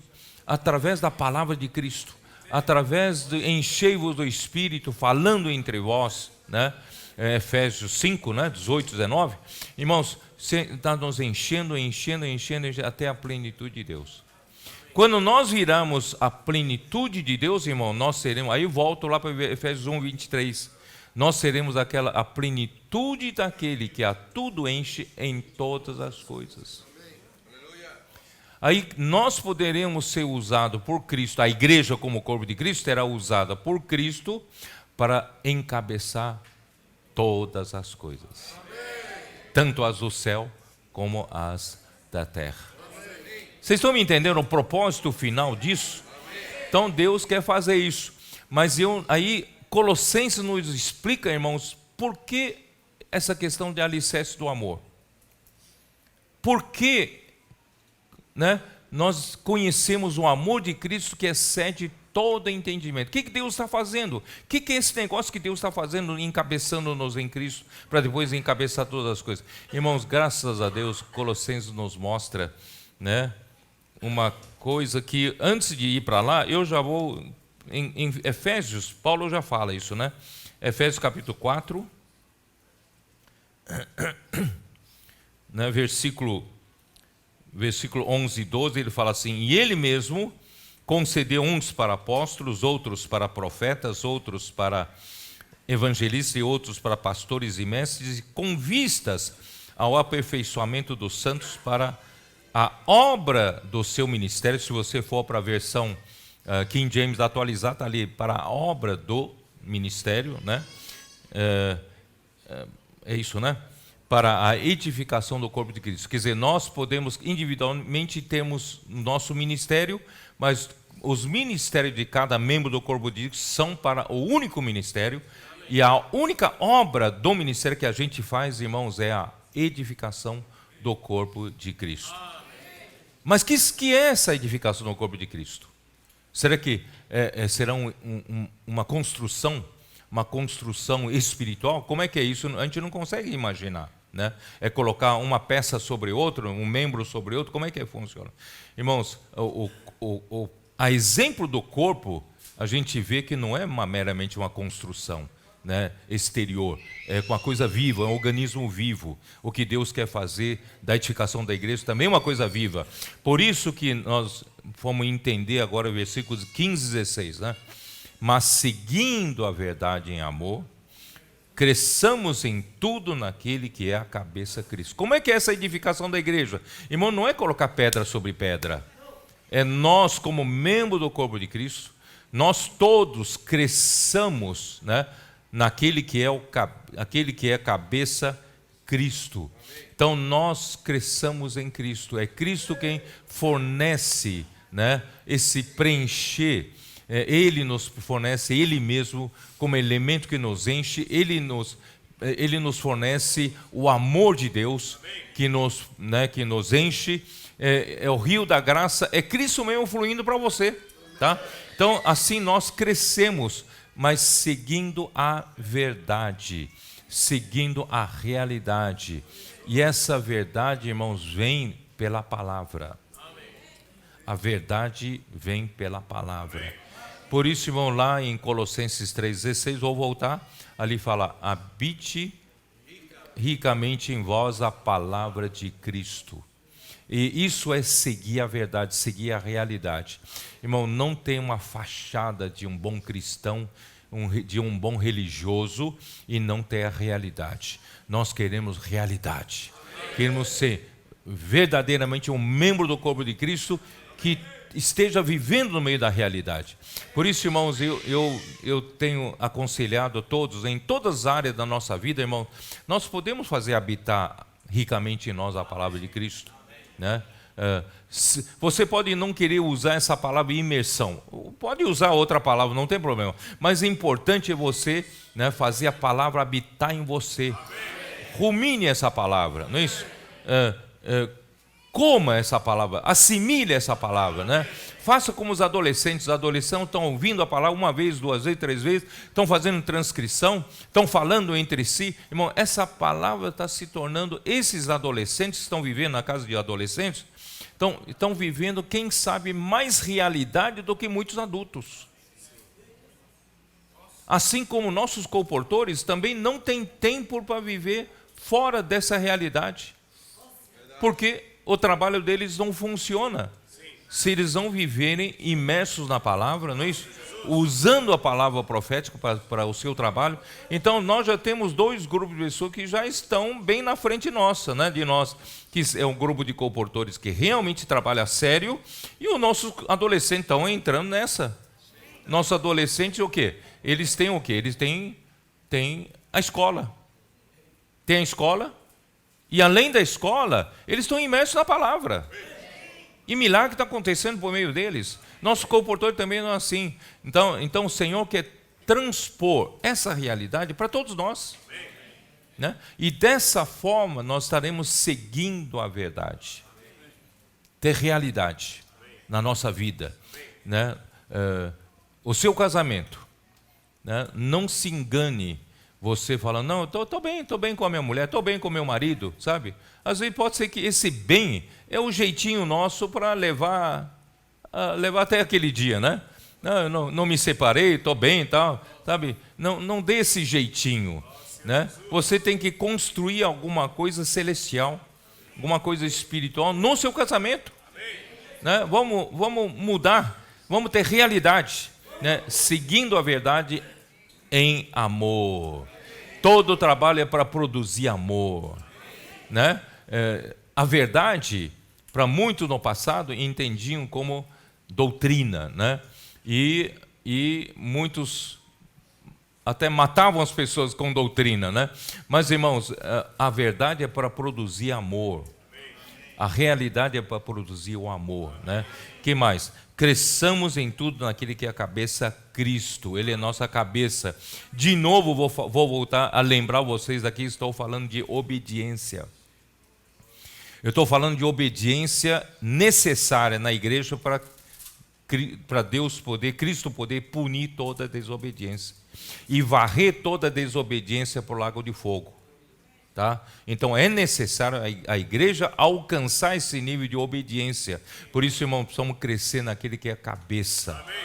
através da palavra de Cristo, através de enchei-vos do Espírito, falando entre vós, né? Efésios 5, né? 18, 19. Irmãos, está nos enchendo até a plenitude de Deus. Quando nós viramos a plenitude de Deus, irmão, nós seremos, aí eu volto lá para Efésios 1, 23, nós seremos a plenitude daquele que a tudo enche em todas as coisas. Aí nós poderemos ser usados por Cristo, a igreja como corpo de Cristo será usada por Cristo para encabeçar todas as coisas, tanto as do céu como as da terra. Vocês estão me entendendo o propósito final disso? Então Deus quer fazer isso. Mas aí Colossenses nos explica, irmãos, por que essa questão de alicerce do amor. Por que, né, nós conhecemos o amor de Cristo que excede todo entendimento. O que Deus está fazendo? O que é esse negócio que Deus está fazendo, encabeçando-nos em Cristo, para depois encabeçar todas as coisas? Irmãos, graças a Deus, Colossenses nos mostra, né, uma coisa que, antes de ir para lá, eu já vou, em Efésios, Paulo já fala isso, né? Efésios capítulo 4, né, versículo 11 e 12, ele fala assim: e ele mesmo concedeu uns para apóstolos, outros para profetas, outros para evangelistas e outros para pastores e mestres, com vistas ao aperfeiçoamento dos santos para a obra do seu ministério. Se você for para a versão King James atualizada, está ali, para a obra do ministério, né? É isso, né? Para a edificação do corpo de Cristo. Quer dizer, nós podemos individualmente temos nosso ministério, mas os ministérios de cada membro do corpo de Cristo são para o único ministério, e a única obra do ministério que a gente faz, irmãos, é a edificação do corpo de Cristo. Mas que é essa edificação do corpo de Cristo? Será que será uma construção espiritual? Como é que é isso? A gente não consegue imaginar, né? É colocar uma peça sobre outra, um membro sobre outro. Como é que funciona? Irmãos, a exemplo do corpo, a gente vê que não é meramente uma construção, né, exterior, é uma coisa viva, é um organismo vivo. O que Deus quer fazer da edificação da igreja também é uma coisa viva. Por isso que nós vamos entender agora versículos 15 e 16, né? Mas seguindo a verdade em amor, cresçamos em tudo naquele que é a cabeça, Cristo. Como é que é essa edificação da igreja? Irmão, não é colocar pedra sobre pedra. É nós, como membro do corpo de Cristo, nós todos cresçamos, né, naquele que é cabeça, Cristo. Então nós cresçamos em Cristo. É Cristo quem fornece, né, esse preencher. Ele nos fornece Ele mesmo como elemento que nos enche. Ele nos fornece o amor de Deus que nos enche. É o rio da graça, é Cristo mesmo fluindo para você, tá? Então assim nós crescemos, mas seguindo a verdade, seguindo a realidade. E essa verdade, irmãos, vem pela palavra. A verdade vem pela palavra. Por isso, irmão, lá em Colossenses 3,16, vou voltar, ali fala: habite ricamente em vós a palavra de Cristo. E isso é seguir a verdade, seguir a realidade. Irmão, não tem uma fachada de um bom cristão, de um bom religioso e não ter a realidade. Nós queremos realidade. Queremos ser verdadeiramente um membro do corpo de Cristo que esteja vivendo no meio da realidade. Por isso, irmãos, eu tenho aconselhado a todos, em todas as áreas da nossa vida, irmão, nós podemos fazer habitar ricamente em nós a palavra de Cristo, né? Você pode não querer usar essa palavra imersão, pode usar outra palavra, não tem problema, mas o importante é você, né, fazer a palavra habitar em você. Rumine essa palavra, não é isso? Coma essa palavra, assimile essa palavra, né? Faça como os adolescentes estão ouvindo a palavra uma vez, duas vezes, três vezes, estão fazendo transcrição, estão falando entre si. Irmão, essa palavra está se tornando, esses adolescentes que estão vivendo na casa de adolescentes, estão vivendo, quem sabe, mais realidade do que muitos adultos. Assim como nossos comportores também não têm tempo para viver fora dessa realidade, porque o trabalho deles não funciona se eles não viverem imersos na palavra, não é isso? Usando a palavra profética para o seu trabalho. Então nós já temos dois grupos de pessoas que já estão bem na frente nossa, né? De nós, que é um grupo de comportores que realmente trabalha sério, e os nossos adolescentes estão entrando nessa. Nossos adolescentes, o quê? Eles têm o quê? Eles têm a escola. Tem a escola, e além da escola, eles estão imersos na palavra. E milagre está acontecendo por meio deles. Nosso comportador também não é assim. Então o Senhor quer transpor essa realidade para todos nós, né? E dessa forma nós estaremos seguindo a verdade. Ter realidade na nossa vida, né? O seu casamento, né? Não se engane. Você fala, não, estou bem com a minha mulher, estou bem com o meu marido, sabe? Às vezes pode ser que esse bem é o jeitinho nosso para levar até aquele dia, né? Não me separei, estou bem e tal, sabe? Não dê esse jeitinho, né? Você tem que construir alguma coisa celestial, alguma coisa espiritual no seu casamento, né? Vamos mudar, vamos ter realidade, né? Seguindo a verdade em amor. Todo trabalho é para produzir amor, né? A verdade, para muitos no passado, entendiam como doutrina, né? E muitos até matavam as pessoas com doutrina, né? Mas, irmãos, a verdade é para produzir amor. A realidade é para produzir o amor, né? Que mais? Cresçamos em tudo naquele que é a cabeça, Cristo. Ele é nossa cabeça. De novo vou voltar a lembrar vocês aqui, estou falando de obediência. Eu estou falando de obediência necessária na igreja para Deus poder, Cristo poder punir toda desobediência e varrer toda desobediência para o lago de fogo. Tá? Então é necessário a igreja alcançar esse nível de obediência. Por isso, irmão, precisamos crescer naquele que é a cabeça. Amém.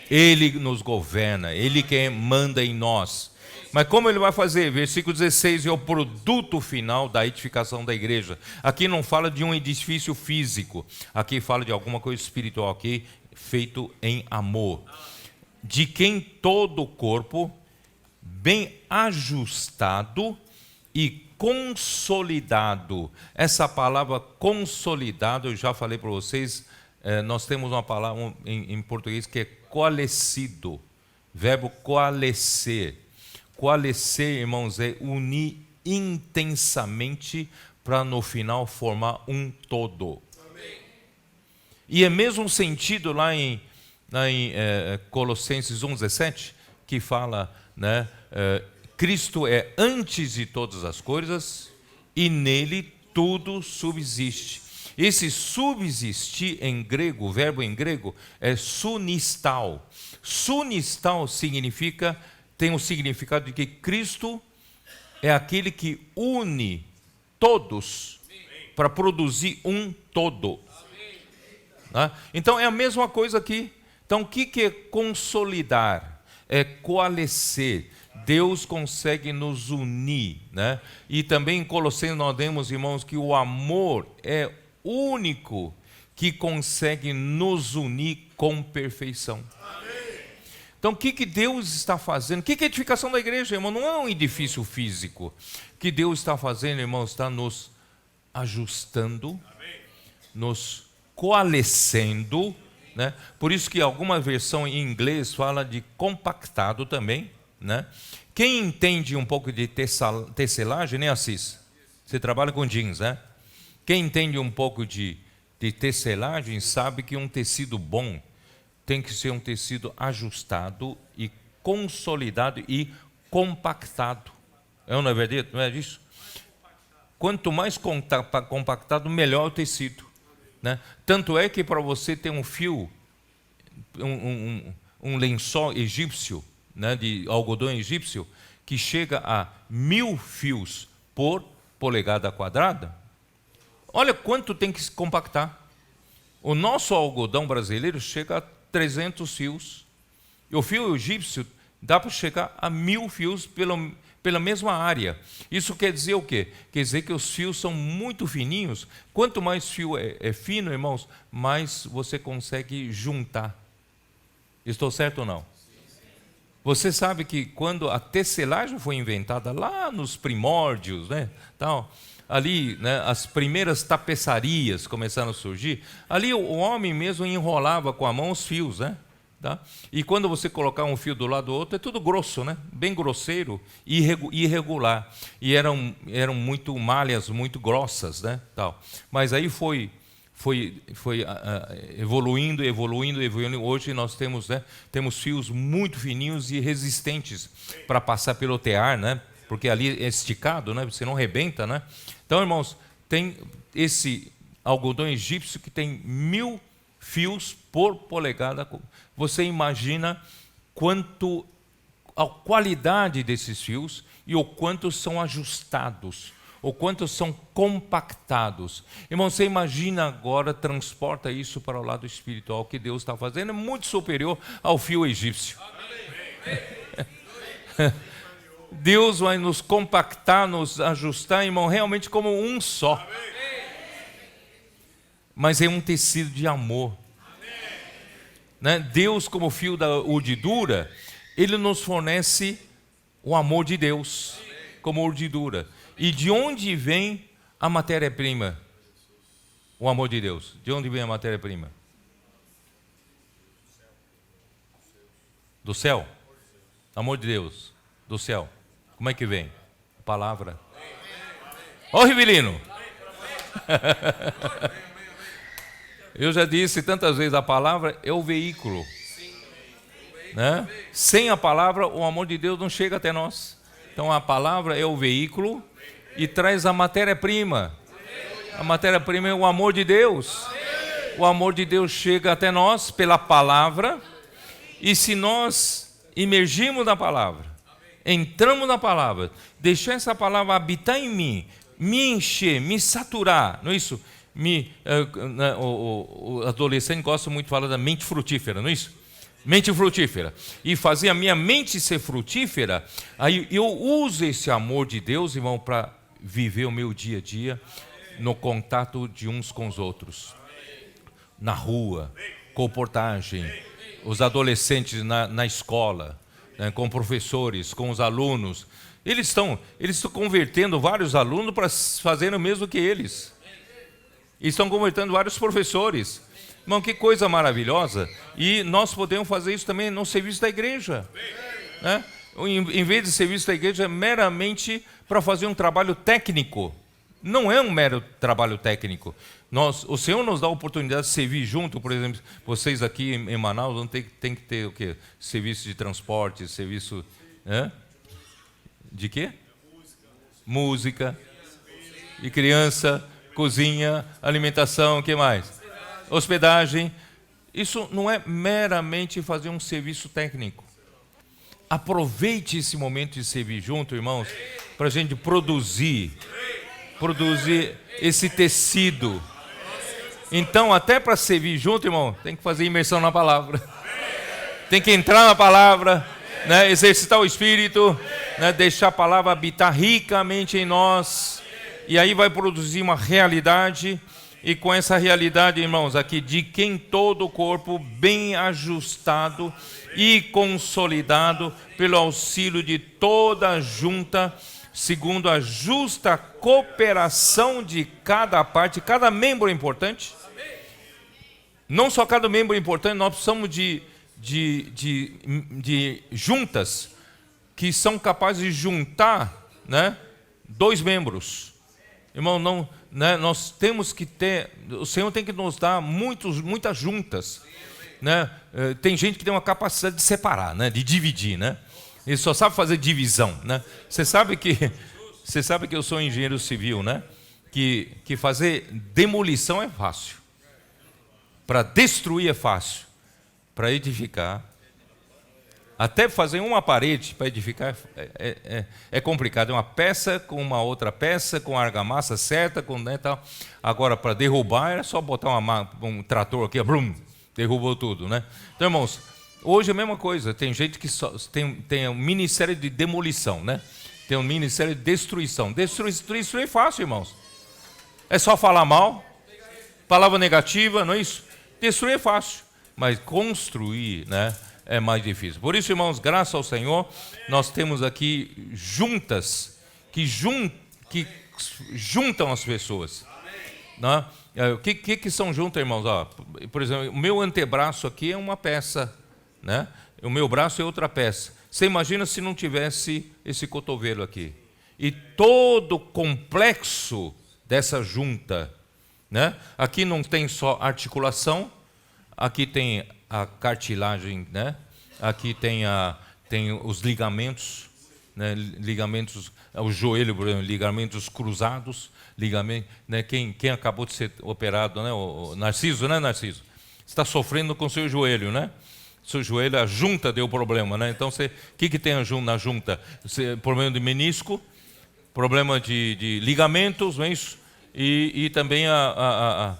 Ele nos governa, Ele que manda em nós. Mas como Ele vai fazer? Versículo 16 é o produto final da edificação da igreja. Aqui não fala de um edifício físico, aqui fala de alguma coisa espiritual, aqui feito em amor, de quem todo o corpo, bem ajustado e consolidado. Essa palavra consolidado, eu já falei para vocês, nós temos uma palavra em português que é coalescido, verbo coalescer. Coalescer, irmãos, é unir intensamente para no final formar um todo. Amém. E é mesmo sentido lá em Colossenses 1,17, que fala, né, Cristo é antes de todas as coisas e nele tudo subsiste. Esse subsistir em grego, o verbo em grego é sunistal. Sunistal tem o significado de que Cristo é aquele que une todos para produzir um todo. Né? Então é a mesma coisa aqui. Então o que é consolidar? É coalescer. Deus consegue nos unir, né? E também em Colossenses nós vemos, irmãos, que o amor é único que consegue nos unir com perfeição. Amém. Então, o que Deus está fazendo? O que é a edificação da igreja, irmão? Não é um edifício físico. O que Deus está fazendo, irmão, está nos ajustando, nos coalescendo, né? Por isso que alguma versão em inglês fala de compactado também, né? Quem entende um pouco de tecelagem, né, Assis? Você trabalha com jeans, né? Quem entende um pouco de tecelagem sabe que um tecido bom tem que ser um tecido ajustado e consolidado e compactado. Não é verdade? Não é isso? Quanto mais compactado, melhor o tecido, né? Tanto é que para você ter um fio, um lençol egípcio, né, de algodão egípcio, que chega a 1000 fios por polegada quadrada, olha quanto tem que se compactar. O nosso algodão brasileiro chega a 300 fios. E o fio egípcio dá para chegar a 1000 fios pela mesma área. Isso quer dizer o quê? Quer dizer que os fios são muito fininhos. Quanto mais fio é fino, irmãos, mais você consegue juntar. Estou certo ou não? Você sabe que quando a tecelagem foi inventada lá nos primórdios, né, tal, ali, né, as primeiras tapeçarias começaram a surgir, ali o homem mesmo enrolava com a mão os fios, né? Tá? E quando você colocar um fio do lado do outro, é tudo grosso, né? Bem grosseiro e irregular. E eram muito malhas muito grossas, né? Tal. Mas aí foi evoluindo. Hoje nós temos, né, temos fios muito fininhos e resistentes para passar pelo tear, né? Porque ali é esticado, né? Você não rebenta, né? Então, irmãos, tem esse algodão egípcio que tem 1000 fios por polegada. Você imagina a qualidade desses fios e o quanto são ajustados, o quanto são compactados. Irmão, você imagina agora, transporta isso para o lado espiritual, que Deus está fazendo, é muito superior ao fio egípcio. Deus vai nos compactar, nos ajustar, irmão, realmente como um só. Mas é um tecido de amor. Né? Deus, como fio da urdidura, Ele nos fornece o amor de Deus como urdidura. E de onde vem a matéria-prima? O amor de Deus. De onde vem a matéria-prima? Do céu. Amor de Deus. Do céu. Como é que vem? A palavra. Ó, Rivelino! Eu já disse tantas vezes, a palavra é o veículo, né? Sem a palavra, o amor de Deus não chega até nós. Então a palavra é o veículo e traz a matéria-prima. A matéria-prima é o amor de Deus. O amor de Deus chega até nós pela palavra, e se nós imergirmos na palavra, entramos na palavra, deixar essa palavra habitar em mim, me encher, me saturar, não é isso? O adolescente gosta muito de falar da mente frutífera, não é isso? Mente frutífera. E fazer a minha mente ser frutífera, aí eu uso esse amor de Deus, irmão, para viver o meu dia a dia no contato de uns com os outros. Na rua, comportagem, os adolescentes na escola, né, com professores, com os alunos. Eles estão convertendo vários alunos para fazerem o mesmo que eles. E estão convertendo vários professores. Irmão, que coisa maravilhosa. E nós podemos fazer isso também no serviço da igreja, né? Em vez de serviço da igreja, meramente para fazer um trabalho técnico. Não é um mero trabalho técnico. O Senhor nos dá a oportunidade de servir junto. Por exemplo, vocês aqui em Manaus vão tem que ter o quê? Serviço de transporte, serviço... De quê? Música. De criança... Cozinha, alimentação, o que mais? Hospedagem. Isso não é meramente fazer um serviço técnico. Aproveite esse momento de servir junto, irmãos, para a gente produzir esse tecido. Então, até para servir junto, irmão, tem que fazer imersão na palavra. Tem que entrar na palavra, né? Exercitar o Espírito, né? Deixar a palavra habitar ricamente em nós. E aí vai produzir uma realidade E com essa realidade, irmãos, aqui, de quem todo o corpo bem ajustado e consolidado pelo auxílio de toda a junta, segundo a justa cooperação de cada parte, cada membro é importante. Não só cada membro é importante, nós precisamos de juntas que são capazes de juntar, né, dois membros. Irmão, não, né, nós temos que ter, o Senhor tem que nos dar muitas juntas, né? Tem gente que tem uma capacidade de separar, né, de dividir, né? Ele só sabe fazer divisão, né? Você sabe que eu sou engenheiro civil, né? Que fazer demolição é fácil, para destruir é fácil, para edificar, até fazer uma parede para edificar é complicado. É uma peça com uma outra peça, com a argamassa certa, com, né, tal. Agora, para derrubar, era só botar um trator aqui, blum, derrubou tudo, né? Então, irmãos, hoje é a mesma coisa. Tem gente que tem um ministério de demolição, né? Tem um ministério de destruição. Destruir é fácil, irmãos. É só falar mal, palavra negativa, não é isso? Destruir é fácil, mas construir, né, é mais difícil. Por isso, irmãos, graças ao Senhor, nós temos aqui juntas que juntam as pessoas. Né? O que são juntas, irmãos? Ó, por exemplo, o meu antebraço aqui é uma peça, né? O meu braço é outra peça. Você imagina se não tivesse esse cotovelo aqui? E todo o complexo dessa junta, né? Aqui não tem só articulação, aqui tem a cartilagem, né? Aqui tem os ligamentos, né? Ligamentos, o joelho, por exemplo, ligamentos cruzados, ligamento, né? Quem acabou de ser operado, né? O Narciso, né, Narciso? Está sofrendo com seu joelho, né? Seu joelho, a junta deu problema, né? Então, o que tem na junta? Problema de menisco, problema de ligamentos, não é isso? E também a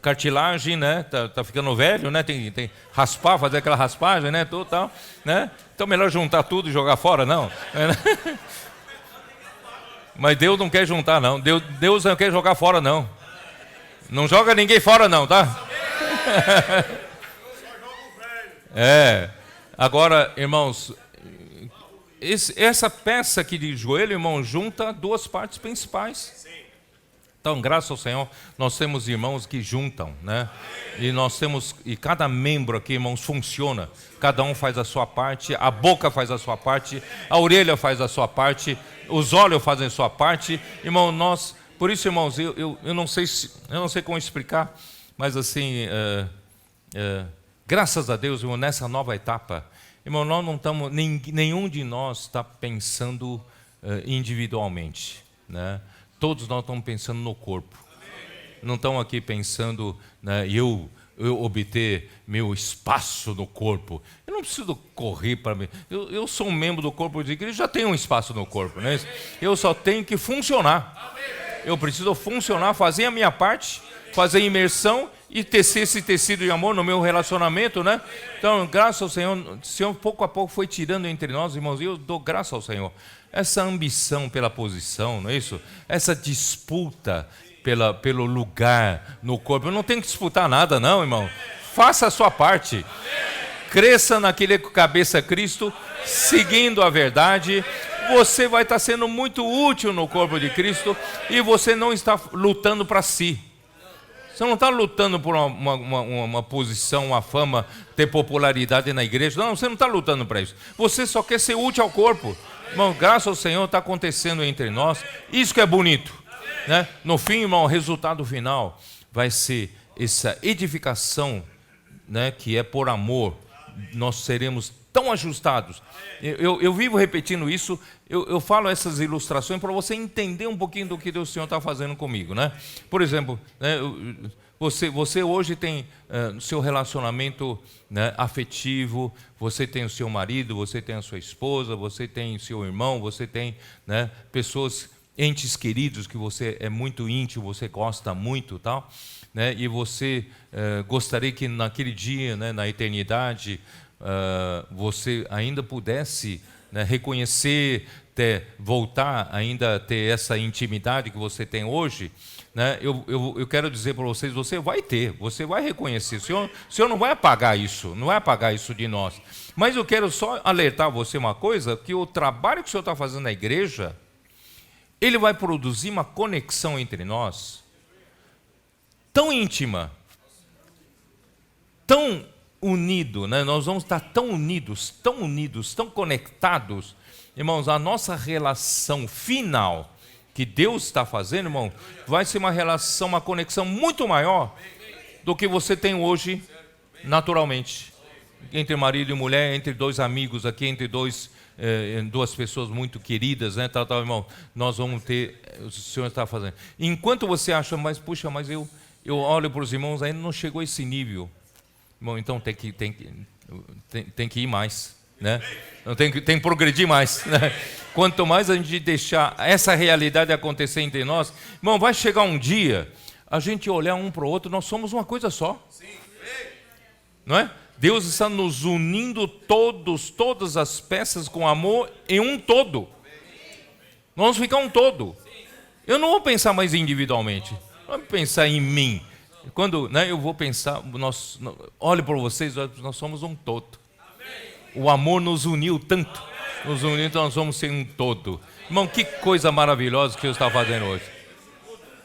cartilagem, né? Tá ficando velho, né? Tem raspar, fazer aquela raspagem, né? Tudo tal, né? Então, melhor juntar tudo e jogar fora, não? Mas Deus não quer juntar, não. Deus não quer jogar fora, não. Não joga ninguém fora, não, tá? Agora, irmãos, essa peça aqui de joelho, irmão, junta duas partes principais. Então, graças ao Senhor, nós temos irmãos que juntam, né? E cada membro aqui, irmãos, funciona. Cada um faz a sua parte, a boca faz a sua parte, a orelha faz a sua parte, os olhos fazem a sua parte. Irmão, por isso, irmãos, eu não sei como explicar, mas assim, graças a Deus, irmão, nessa nova etapa, irmão, nós não estamos, nenhum de nós está pensando individualmente, né? Todos nós estamos pensando no corpo. Não estamos aqui pensando, né, eu obter meu espaço no corpo. Eu não preciso correr para mim. Eu sou um membro do corpo de Cristo, já tenho um espaço no corpo, né? Eu só tenho que funcionar. Eu preciso funcionar, fazer a minha parte, fazer imersão e tecer esse tecido de amor no meu relacionamento, né? Então, graças ao Senhor, o Senhor pouco a pouco foi tirando entre nós, irmãos, e eu dou graças ao Senhor. Essa ambição pela posição, não é isso? Essa disputa pelo lugar no corpo. Eu não tenho que disputar nada, não, irmão. Faça a sua parte. Cresça naquele cabeça Cristo, seguindo a verdade. Você vai estar sendo muito útil no corpo de Cristo e você não está lutando para si. Você não está lutando por uma posição, uma fama, ter popularidade na igreja. Não, você não está lutando para isso. Você só quer ser útil ao corpo. Irmão, graças ao Senhor está acontecendo entre nós. Isso que é bonito, né? No fim, irmão, o resultado final vai ser essa edificação, né, que é por amor. Nós seremos tão ajustados. Eu vivo repetindo isso. Eu falo essas ilustrações para você entender um pouquinho do que o Senhor está fazendo comigo, né? Por exemplo, né, você hoje tem no seu relacionamento, né, afetivo, você tem o seu marido, você tem a sua esposa, você tem o seu irmão, você tem, né, pessoas, entes queridos que você é muito íntimo, você gosta muito, tal, né? E você gostaria que naquele dia, né, na eternidade, você ainda pudesse, né, reconhecer, voltar ainda a ter essa intimidade que você tem hoje. né, eu quero dizer para vocês, você vai ter, você vai reconhecer. O Senhor não vai apagar isso, não vai apagar isso de nós. Mas eu quero só alertar você uma coisa, que o trabalho que o Senhor está fazendo na igreja, ele vai produzir uma conexão entre nós tão íntima, tão unido, né? Nós vamos estar tão unidos, tão conectados, irmãos. A nossa relação final que Deus está fazendo, irmão, vai ser uma relação, uma conexão muito maior do que você tem hoje naturalmente, entre marido e mulher, entre dois amigos aqui, entre duas pessoas muito queridas, né? Irmão, nós vamos ter, o Senhor está fazendo. Enquanto você acha, mas eu olho para os irmãos, ainda não chegou a esse nível. Bom, então tem que ir mais, né? Tem que progredir mais, né? Quanto mais a gente deixar essa realidade acontecer entre nós, irmão, vai chegar um dia, a gente olhar um para o outro, nós somos uma coisa só, não é? Deus está nos unindo todas as peças com amor em um todo. Nós vamos ficar um todo. Eu não vou pensar mais individualmente, não vou pensar em mim. Quando, né, eu vou pensar, olho para vocês, nós somos um todo. O amor nos uniu tanto, então nós vamos ser um todo. Irmão, que coisa maravilhosa que Deus está fazendo hoje.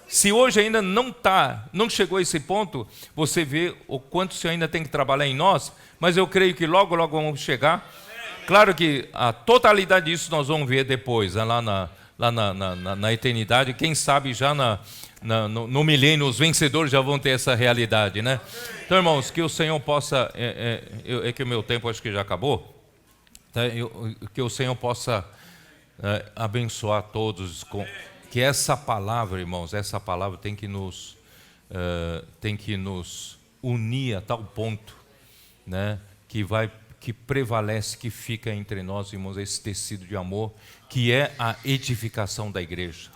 Se hoje ainda não chegou a esse ponto, você vê o quanto o Senhor ainda tem que trabalhar em nós, mas eu creio que logo vamos chegar. Claro que a totalidade disso nós vamos ver depois, né, lá na eternidade, quem sabe já no milênio os vencedores já vão ter essa realidade, né? Então, irmãos, que o Senhor possa, que o meu tempo acho que já acabou, tá? Que o Senhor possa abençoar todos, que essa palavra, irmãos, essa palavra tem que nos unir a tal ponto, né? Que prevalece, que fica entre nós, irmãos, esse tecido de amor, que é a edificação da igreja.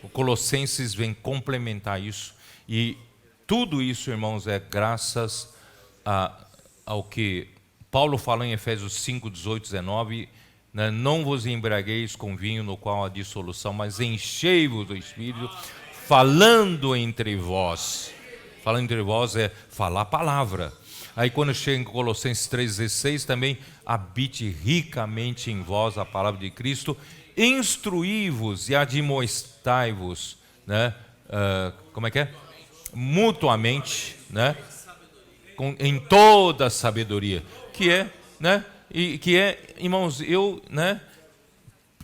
O Colossenses vem complementar isso, e tudo isso, irmãos, é graças ao que Paulo fala em Efésios 5, 18, 19, né? Não vos embriagueis com vinho no qual há dissolução, mas enchei-vos do Espírito, falando entre vós. Falando entre vós é falar a palavra. Aí quando chega em Colossenses 3,16 também, habite ricamente em vós a palavra de Cristo, instruí-vos e admoestai-vos, né? Como é que é? Mutuamente, né? Em toda a sabedoria, que é, né? E que é, irmãos, né?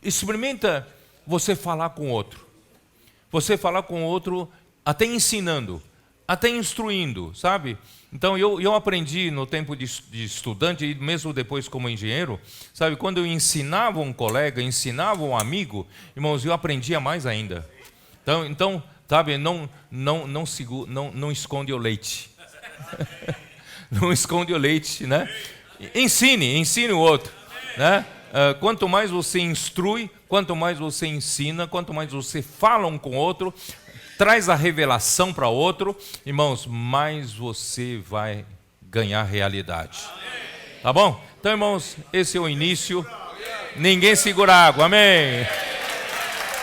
Experimenta você falar com o outro, até ensinando, até instruindo, sabe? Então eu aprendi no tempo de estudante, e mesmo depois como engenheiro, sabe? Quando eu ensinava um colega, ensinava um amigo, irmãos, eu aprendia mais ainda. Então sabe? Não esconde o leite. Não esconde o leite, né? Ensine o outro, né? Quanto mais você instrui, quanto mais você ensina, quanto mais você fala um com o outro, traz a revelação para outro, irmãos, mais você vai ganhar realidade. Tá bom? Então, irmãos, esse é o início. Ninguém segura a água, amém?